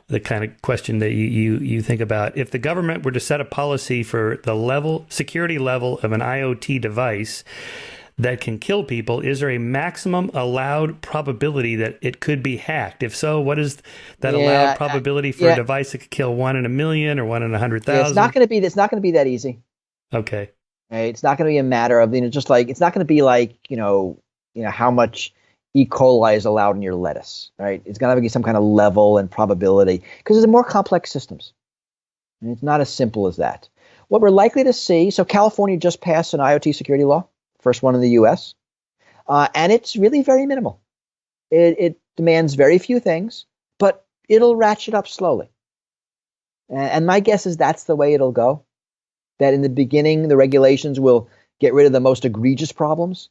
the kind of question that you think about. If the government were to set a policy for the security level of an IoT device that can kill people, is there a maximum allowed probability that it could be hacked? If so, what is that allowed probability for a device that could kill 1 in a million or 1 in 100,000? It's not going to be that easy. Okay. Right? It's not going to be a matter of just like, it's not going to be like how much E. coli is allowed in your lettuce, right? It's going to be some kind of level and probability because it's more complex systems. And it's not as simple as that. What we're likely to see, so California just passed an IoT security law, first one in the U.S., and it's really very minimal. It demands very few things, but it'll ratchet up slowly. And my guess is that's the way it'll go, that in the beginning, the regulations will get rid of the most egregious problems.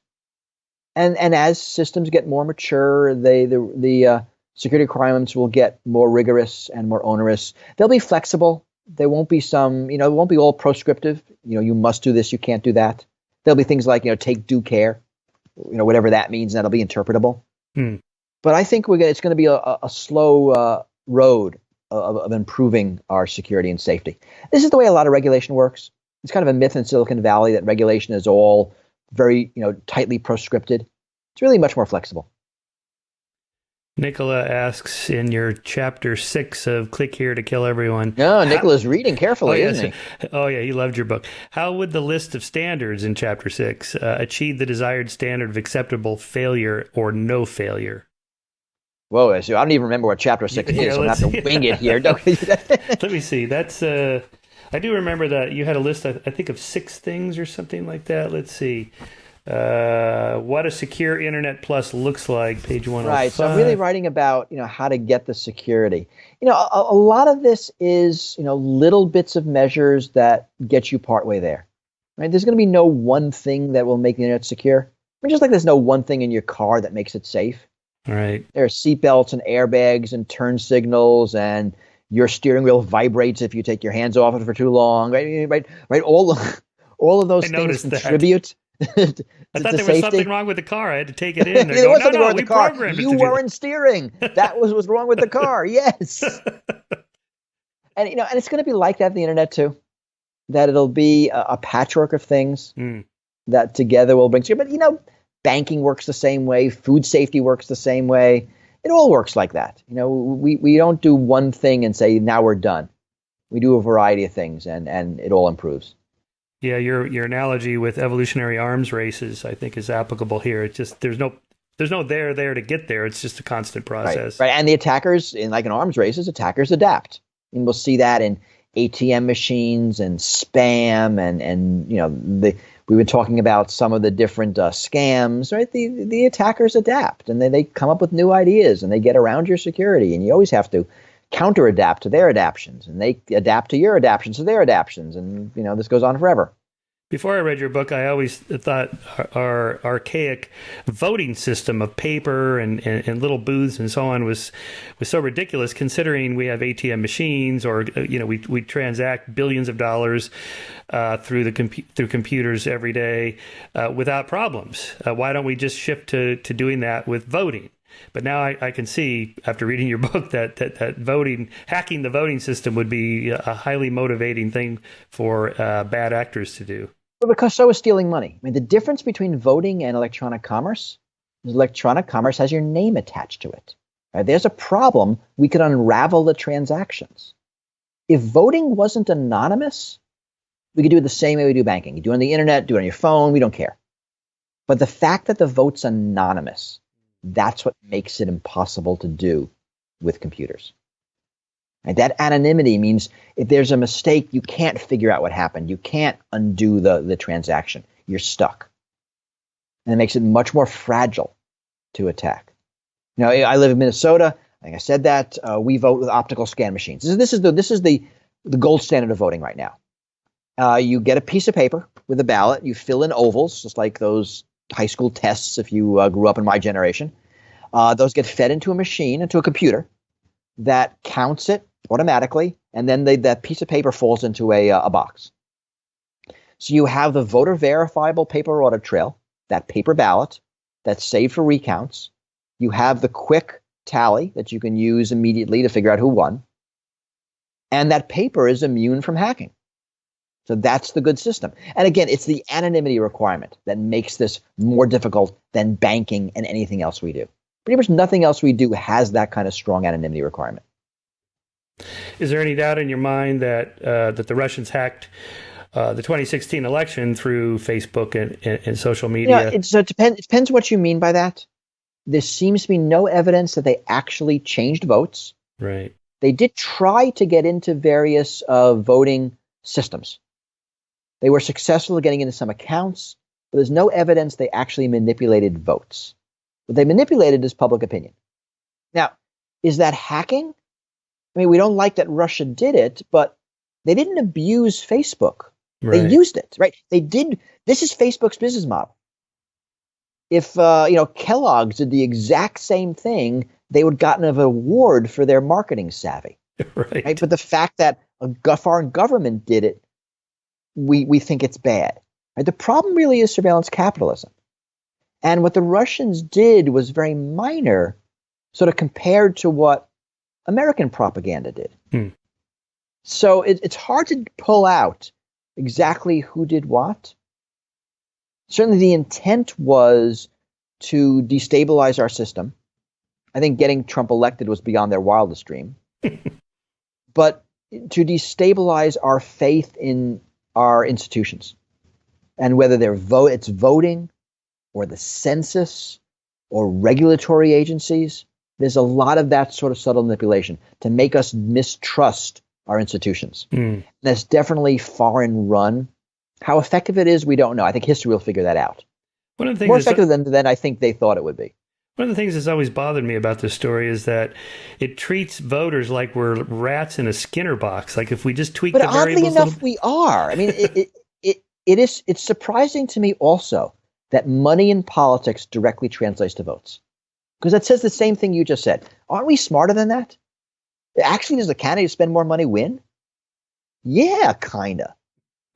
And as systems get more mature, the security requirements will get more rigorous and more onerous. They'll be flexible. There won't be it won't be all proscriptive. You must do this, you can't do that. There'll be things like, take due care, whatever that means, and that'll be interpretable. But I think it's going to be a slow road of improving our security and safety. This is the way a lot of regulation works. It's kind of a myth in Silicon Valley that regulation is all very, tightly proscripted. It's really much more flexible. Nicola asks in your chapter 6 of Click Here to Kill Everyone. No, Nicola's reading carefully, isn't he? Oh, yeah, he loved your book. How would the list of standards in chapter 6 achieve the desired standard of acceptable failure or no failure? Whoa, so I don't even remember what chapter 6 is, so I'm going to have to wing it here. Let me see. That's... I do remember that you had a list, I think, of 6 things or something like that. Let's see. What a secure Internet Plus looks like, page 105. Right, so I'm really writing about, how to get the security. A lot of this is, little bits of measures that get you partway there. Right? There's going to be no one thing that will make the Internet secure. Just like there's no one thing in your car that makes it safe. Right. There are seatbelts and airbags and turn signals, and your steering wheel vibrates if you take your hands off it for too long, right? All of those things contribute. I thought there was something wrong with the car. I had to take it in. There was something wrong with the car. You weren't steering. That was wrong with the car. Yes. And it's going to be like that in the internet too. That it'll be a patchwork of things that together will bring together. But banking works the same way. Food safety works the same way. It all works like that. We don't do one thing and say, now we're done. We do a variety of things and it all improves. Yeah, your analogy with evolutionary arms races, I think, is applicable here. It's just there's no there to get there. It's just a constant process. Right. And the attackers, in arms races, attackers adapt. And we'll see that in ATM machines and spam and we've been talking about some of the different scams, right? The attackers adapt and they come up with new ideas and they get around your security, and you always have to counter adapt to their adaptions, and they adapt to your adaptions to their adaptions, and this goes on forever. Before I read your book, I always thought our archaic voting system of paper and little booths and so on was so ridiculous, considering we have ATM machines, or we transact billions of dollars through computers every day without problems. Why don't we just shift to doing that with voting? But now I can see, after reading your book, that hacking the voting system would be a highly motivating thing for bad actors to do. But because so is stealing money. I mean, the difference between voting and electronic commerce is electronic commerce has your name attached to it. Right? There's a problem. We could unravel the transactions. If voting wasn't anonymous, we could do it the same way we do banking. You do it on the internet, do it on your phone, we don't care. But the fact that the vote's anonymous, that's what makes it impossible to do with computers. And that anonymity means if there's a mistake, you can't figure out what happened. You can't undo the transaction. You're stuck. And it makes it much more fragile to attack. You know, I live in Minnesota. Like I said that, we vote with optical scan machines. This is the gold standard of voting right now. You get a piece of paper with a ballot. You fill in ovals, just like those high school tests if you grew up in my generation. Those get fed into a machine, into a computer that counts it automatically, and then that piece of paper falls into a box. So you have the voter verifiable paper audit trail, that paper ballot that's saved for recounts. You have the quick tally that you can use immediately to figure out who won. And that paper is immune from hacking. So that's the good system. And again, it's the anonymity requirement that makes this more difficult than banking and anything else we do. Pretty much nothing else we do has that kind of strong anonymity requirement. Is there any doubt in your mind that the Russians hacked the 2016 election through Facebook and social media? Yeah, it depends what you mean by that. There seems to be no evidence that they actually changed votes. Right. They did try to get into various voting systems. They were successful at getting into some accounts, but there's no evidence they actually manipulated votes. What they manipulated is public opinion. Now, is that hacking? I mean, we don't like that Russia did it, but they didn't abuse Facebook. Right. They used it, right? They did. This is Facebook's business model. If Kellogg's did the exact same thing, they would have gotten an award for their marketing savvy. Right? But the fact that a foreign government did it, we think it's bad. Right? The problem really is surveillance capitalism. And what the Russians did was very minor, sort of compared to what American propaganda did. So it's hard to pull out exactly who did what. Certainly the intent was to destabilize our system. I think getting Trump elected was beyond their wildest dream. But to destabilize our faith in our institutions, and whether it's voting or the census or regulatory agencies, there's a lot of that sort of subtle manipulation to make us mistrust our institutions. That's definitely foreign run. How effective it is, we don't know. I think history will figure that out. One of the things more effective than I think they thought it would be. One of the things that's always bothered me about this story is that it treats voters like we're rats in a Skinner box. Like if we just tweak the variables. But oddly enough, we are. I mean, it's surprising to me also that money in politics directly translates to votes, because that says the same thing you just said. Aren't we smarter than that? Actually, does the candidate spend more money win? Yeah, kinda.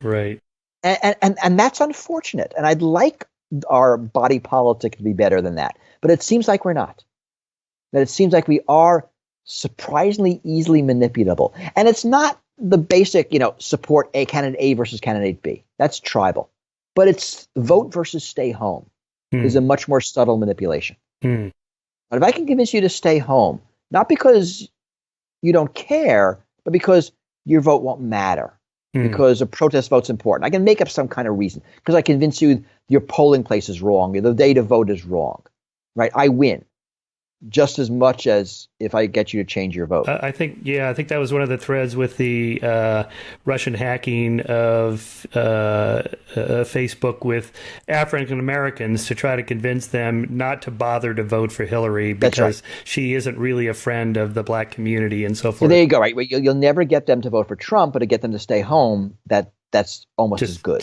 Right. And that's unfortunate. And I'd like our body politic to be better than that. But it seems like we're not. That it seems like we are surprisingly easily manipulable. And it's not the basic, support a candidate A versus candidate B. That's tribal. But it's vote versus stay home is a much more subtle manipulation. But if I can convince you to stay home, not because you don't care, but because your vote won't matter, because a protest vote's important. I can make up some kind of reason because I convince you your polling place is wrong, the day to vote is wrong, right? I win just as much as if I get you to change your vote. I think that was one of the threads with the Russian hacking of Facebook with African Americans to try to convince them not to bother to vote for Hillary because she isn't really a friend of the black community and so forth. So there you go, right? You'll never get them to vote for Trump, but to get them to stay home, that's almost as good.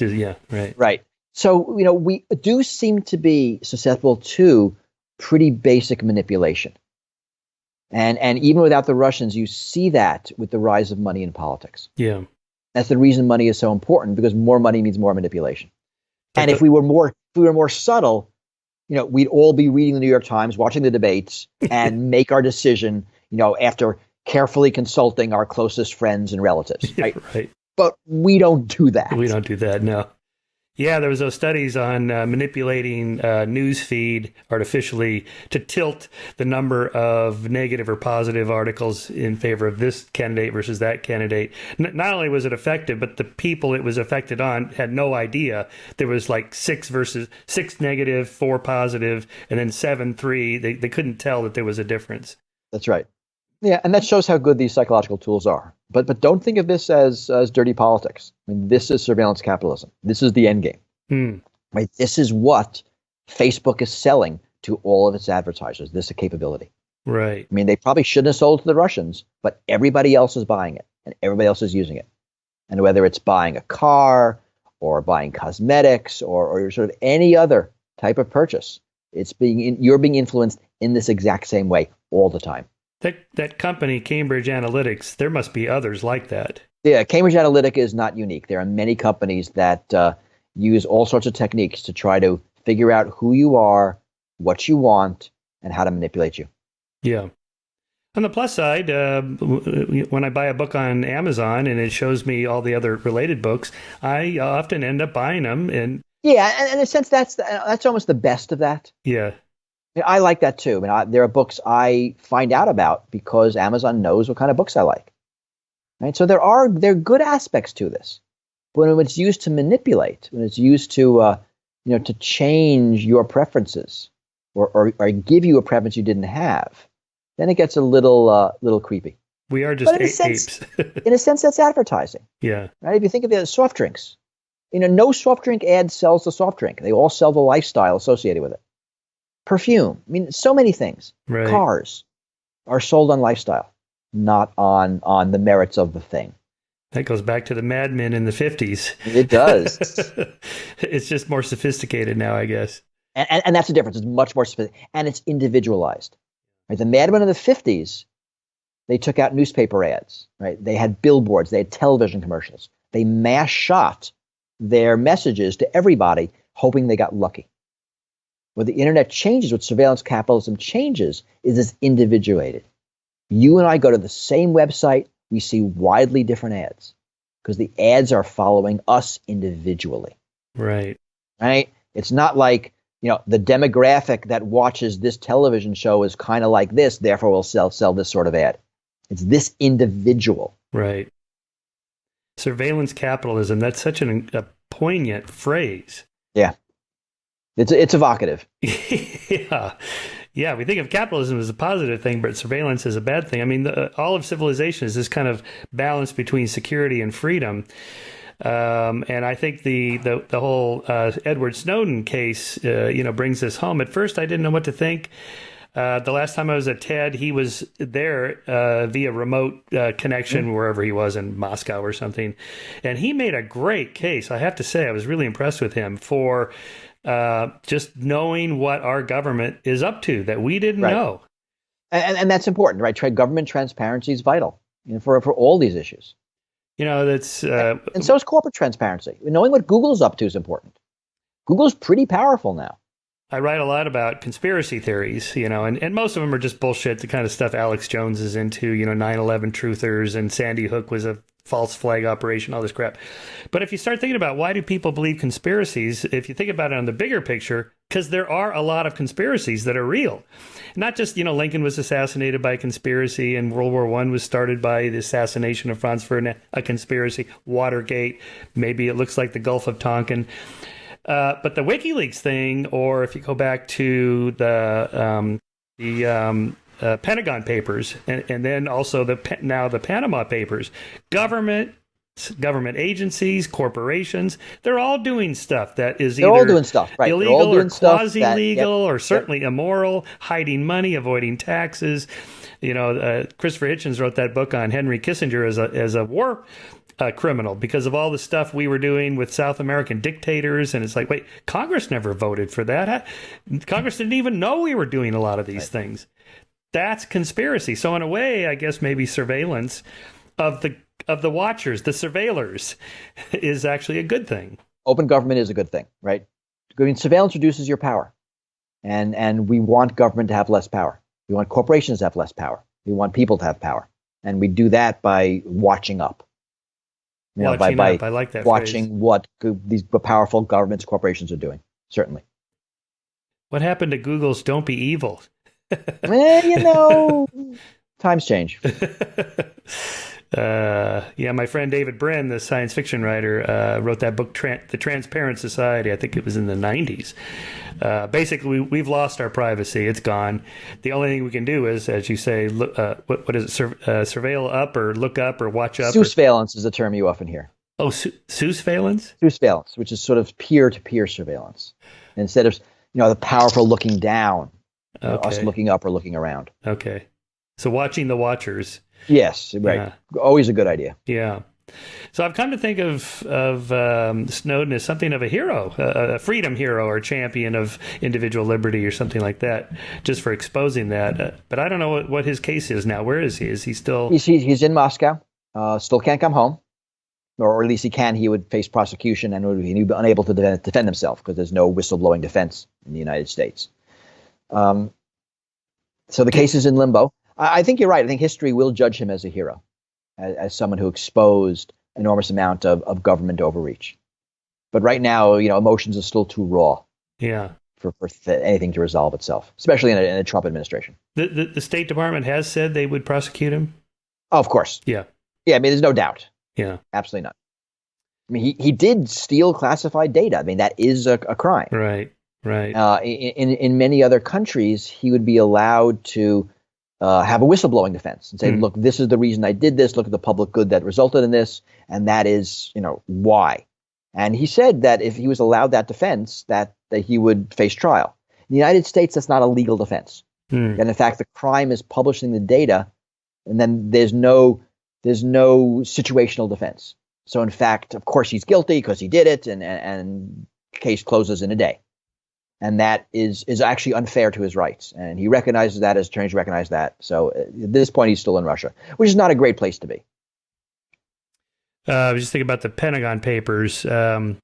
Right. Right. So, we do seem to be susceptible to pretty basic manipulation. And even without the Russians, you see that with the rise of money in politics. Yeah. That's the reason money is so important, because more money means more manipulation. And if we were more subtle, we'd all be reading the New York Times, watching the debates, and make our decision, after carefully consulting our closest friends and relatives. Right? Right. But we don't do that. We don't do that, no. Yeah, there was those studies on manipulating news feed artificially to tilt the number of negative or positive articles in favor of this candidate versus that candidate. Not only was it effective, but the people it was affected on had no idea. There was like 6 negative, 4 positive, and then 7, 3. They couldn't tell that there was a difference. That's right. Yeah, and that shows how good these psychological tools are. But don't think of this as dirty politics. I mean, this is surveillance capitalism. This is the end game. Right? This is what Facebook is selling to all of its advertisers. This is a capability. Right. I mean, they probably shouldn't have sold to the Russians, but everybody else is buying it, and everybody else is using it. And whether it's buying a car or buying cosmetics or sort of any other type of purchase, you're being influenced in this exact same way all the time. That company, Cambridge Analytics, there must be others like that. Yeah, Cambridge Analytica is not unique. There are many companies that use all sorts of techniques to try to figure out who you are, what you want, and how to manipulate you. Yeah. On the plus side, when I buy a book on Amazon and it shows me all the other related books, I often end up buying them. And yeah, and in a sense, that's almost the best of that. Yeah. I like that too. I mean, there are books I find out about because Amazon knows what kind of books I like. Right? So there are good aspects to this, but when it's used to manipulate, when it's used to to change your preferences or give you a preference you didn't have, then it gets a little creepy. We are just apes. In a sense, that's advertising. Yeah. Right. If you think of the soft drinks, no soft drink ad sells the soft drink. They all sell the lifestyle associated with it. Perfume. I mean, so many things. Right. Cars are sold on lifestyle, not on the merits of the thing. That goes back to the Mad Men in the 50s. It does. It's just more sophisticated now, I guess. And that's the difference. It's much more sophisticated. And it's individualized. Right? The Mad Men of the 50s, they took out newspaper ads. Right? They had billboards. They had television commercials. They mass shot their messages to everybody, hoping they got lucky. What the internet changes, what surveillance capitalism changes, is it's individuated. You and I go to the same website, we see widely different ads because the ads are following us individually. Right. Right? It's not like, the demographic that watches this television show is kind of like this, therefore we'll sell this sort of ad. It's this individual. Right. Surveillance capitalism, that's such a poignant phrase. Yeah. It's evocative. Yeah. Yeah, we think of capitalism as a positive thing, but surveillance is a bad thing. I mean, all of civilization is this kind of balance between security and freedom. And I think the whole Edward Snowden case, brings this home. At first, I didn't know what to think. The last time I was at TED, he was there via remote connection, wherever he was in Moscow or something. And he made a great case. I have to say, I was really impressed with him for just knowing what our government is up to that we didn't know. And that's important, right? Government transparency is vital for all these issues. That's... and so is corporate transparency. Knowing what Google's up to is important. Google's pretty powerful now. I write a lot about conspiracy theories, and most of them are just bullshit, the kind of stuff Alex Jones is into, 9/11 truthers and Sandy Hook was a false flag operation, all this crap. But if you start thinking about why do people believe conspiracies, if you think about it on the bigger picture, because there are a lot of conspiracies that are real. Not just, Lincoln was assassinated by a conspiracy and World War I was started by the assassination of Franz Ferdinand, a conspiracy, Watergate, maybe it looks like the Gulf of Tonkin. But the WikiLeaks thing, or if you go back to the Pentagon papers, and then also the Panama papers, government agencies, corporations, they're all doing stuff that is either all doing stuff, right? Illegal or quasi-legal or certainly immoral, hiding money, avoiding taxes. Christopher Hitchens wrote that book on Henry Kissinger as a war criminal because of all the stuff we were doing with South American dictators. And it's like, wait, Congress never voted for that. Congress didn't even know we were doing a lot of these things. That's conspiracy. So in a way, I guess maybe surveillance of the watchers, the surveillors, is actually a good thing. Open government is a good thing, right? I mean, surveillance reduces your power. And we want government to have less power. We want corporations to have less power. We want people to have power. And we do that by watching up. Watching up. I like that watching phrase. What these powerful governments, corporations are doing, certainly. What happened to Google's "Don't be evil"? Well, times change. Yeah, my friend David Brin, the science fiction writer, wrote that book, The Transparent Society. I think it was in the 90s. Basically, we've lost our privacy. It's gone. The only thing we can do is, as you say, look, what is it, surveil up or look up or watch up? Surveillance is a term you often hear. Oh, surveillance? Surveillance, which is sort of peer-to-peer surveillance. Instead of, the powerful looking down, us looking up or looking around. Okay. So watching the watchers. Yes, right. Yeah. Always a good idea. Yeah. So I've come to think of Snowden as something of a hero, a freedom hero or champion of individual liberty or something like that, just for exposing that. But I don't know what his case is now. Where is he? Is he still? He's in Moscow. Still can't come home, or at least he can. He would face prosecution and would be unable to defend himself because there's no whistleblowing defense in the United States. So the case is in limbo. I think you're right. I think history will judge him as a hero, as someone who exposed enormous amount of government overreach. But right now, emotions are still too raw. Yeah. For anything to resolve itself, especially in a Trump administration. The State Department has said they would prosecute him? Oh, of course. Yeah. Yeah, I mean, there's no doubt. Yeah. Absolutely not. I mean, he did steal classified data. I mean, that is a crime. Right. In many other countries, he would be allowed to have a whistleblowing defense and say, look, this is the reason I did this. Look at the public good that resulted in this. And that is, why. And he said that if he was allowed that defense, that he would face trial. In the United States, that's not a legal defense. And in fact, the crime is publishing the data, and then there's no situational defense. So in fact, of course, he's guilty because he did it, and case closes in a day. And that is actually unfair to his rights. And he recognizes that, as attorneys recognize that. So at this point, he's still in Russia, which is not a great place to be. I was just thinking about the Pentagon Papers. Who's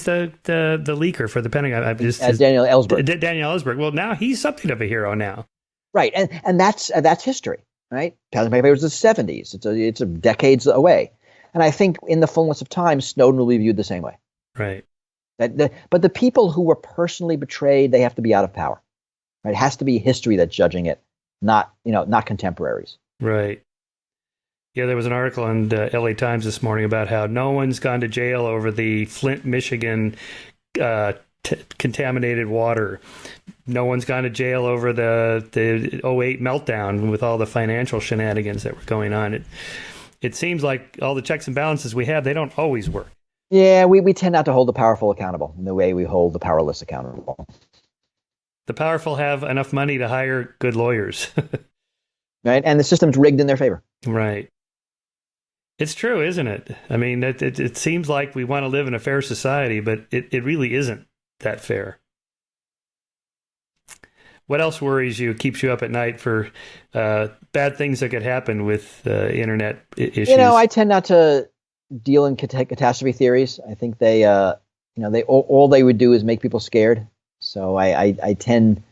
the leaker for the Pentagon? Daniel Ellsberg. Daniel Ellsberg. Well, now he's something of a hero now. Right, and that's history, right? Pentagon Papers was the 70s. It's a decades away. And I think in the fullness of time, Snowden will be viewed the same way. Right. But the people who were personally betrayed, they have to be out of power. Right? It has to be history that's judging it, not contemporaries. Right. Yeah, there was an article in the LA Times this morning about how no one's gone to jail over the Flint, Michigan contaminated water. No one's gone to jail over the 2008 meltdown with all the financial shenanigans that were going on. It seems like all the checks and balances we have, they don't always work. Yeah, we tend not to hold the powerful accountable in the way we hold the powerless accountable. The powerful have enough money to hire good lawyers. Right, and the system's rigged in their favor. Right. It's true, isn't it? I mean, it seems like we want to live in a fair society, but it really isn't that fair. What else worries you, keeps you up at night for bad things that could happen with internet issues? I tend not to deal in catastrophe theories. I think they all they would do is make people scared. So I tend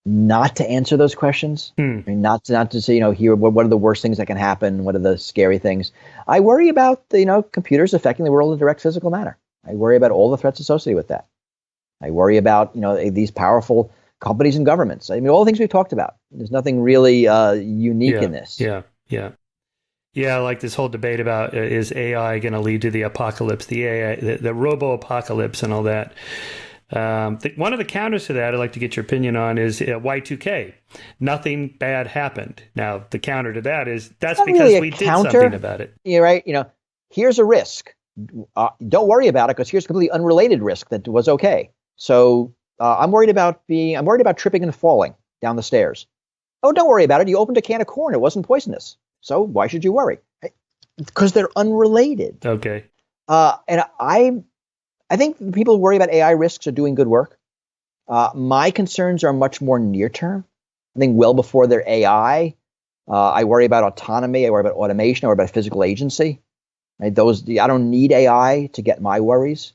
not to answer those questions. I mean, not to say, here, what are the worst things that can happen? What are the scary things? I worry about computers affecting the world in a direct physical manner. I worry about all the threats associated with that. I worry about, these powerful companies and governments. I mean, all the things we've talked about. There's nothing really unique in this. Yeah, like this whole debate about is AI going to lead to the apocalypse, the robo-apocalypse and all that. One of the counters to that I'd like to get your opinion on is Y2K. Nothing bad happened. Now, the counter to that is that's because really we did something about it. You're right. Here's a risk. Don't worry about it because here's a completely unrelated risk that was okay. So I'm worried about tripping and falling down the stairs. Oh, don't worry about it. You opened a can of corn. It wasn't poisonous. So why should you worry? Because they're unrelated. Okay. And I think people who worry about AI risks are doing good work. My concerns are much more near term. I think well before their AI, I worry about autonomy. I worry about automation. I worry about physical agency. Right? I don't need AI to get my worries.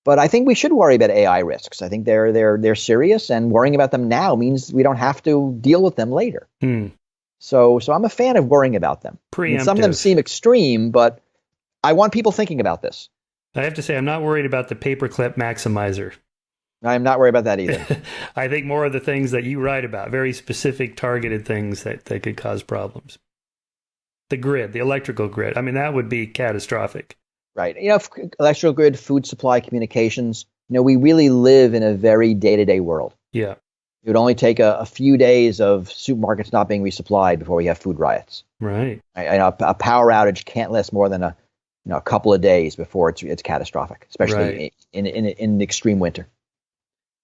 But I think we should worry about AI risks. I think they're serious, and worrying about them now means we don't have to deal with them later. So I'm a fan of worrying about them. I mean, some of them seem extreme, but I want people thinking about this. I have to say, I'm not worried about the paperclip maximizer. I'm not worried about that either. I think more of the things that you write about, very specific, targeted things that could cause problems. The grid, the electrical grid. I mean, that would be catastrophic. Right. Electrical grid, food supply, communications. We really live in a very day-to-day world. Yeah. It would only take a few days of supermarkets not being resupplied before we have food riots. Right. A power outage can't last more than a couple of days before it's catastrophic, especially in extreme winter.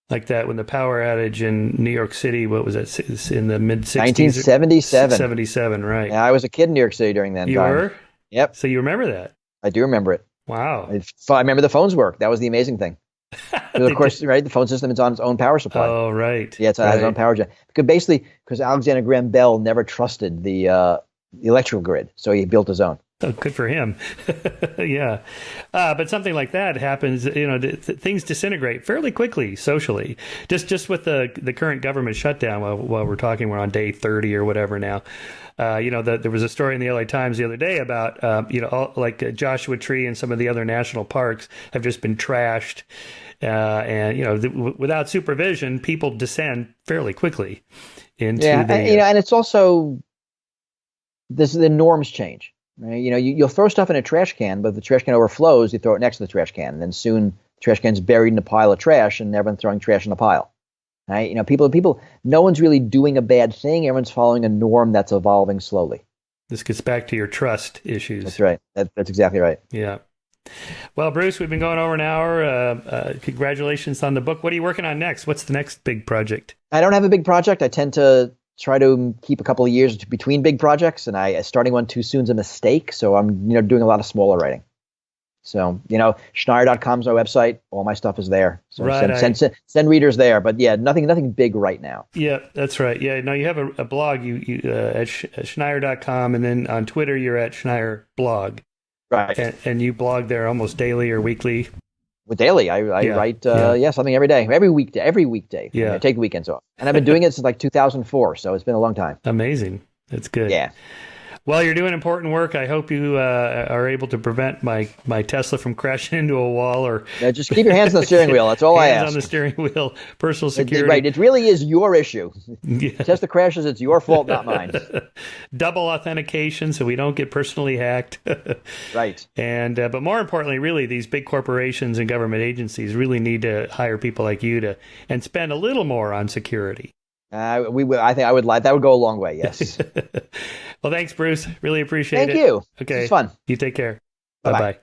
Like that when the power outage in New York City, what was it, in the mid-60s? 1977. 77, right. Yeah, I was a kid in New York City during that time. You were? Yep. So you remember that? I do remember it. Wow. I remember the phones work. That was the amazing thing. Of course, right, the phone system is on its own power supply. Oh, right. Yeah, it has its own power gen. Because Alexander Graham Bell never trusted the electrical grid, so he built his own. Oh, good for him. Yeah. But something like that happens, things disintegrate fairly quickly socially. Just with the current government shutdown, while we're talking, we're on day 30 or whatever now. There was a story in the LA Times the other day about, like Joshua Tree and some of the other national parks have just been trashed. Without supervision, people descend fairly quickly into and it's also, the norms change. Right? You'll throw stuff in a trash can, but if the trash can overflows, you throw it next to the trash can. And then soon the trash can's buried in a pile of trash and everyone's throwing trash in a pile. Right? People, no one's really doing a bad thing. Everyone's following a norm that's evolving slowly. This gets back to your trust issues. That's right. That's exactly right. Yeah. Well, Bruce, we've been going over an hour. Congratulations on the book. What are you working on next? What's the next big project? I don't have a big project. I tend to try to keep a couple of years between big projects, and starting one too soon is a mistake. So I'm doing a lot of smaller writing. So Schneier.com is our website. All my stuff is there. So send readers there. But yeah, nothing big right now. Yeah, that's right. Yeah, no, you have a blog you at Schneier.com, and then on Twitter you're at Schneier blog. Right. And you blog there almost daily or weekly. Well, daily. I write something every day, every weekday. Yeah. I take weekends off. And I've been doing it since like 2004, so it's been a long time. Amazing. That's good. Yeah. Well, you're doing important work. I hope you are able to prevent my Tesla from crashing into a wall, or just keep your hands on the steering wheel. That's all I ask. Hands on the steering wheel. Personal security. Right. It really is your issue. Yeah. Tesla crashes. It's your fault, not mine. Double authentication, so we don't get personally hacked. Right. And but more importantly, really, these big corporations and government agencies really need to hire people like you and spend a little more on security. I think I would like that would go a long way. Yes. Well, thanks, Bruce. Really appreciate it. Thank you. Okay. It's fun. You take care. Bye-bye. Bye-bye.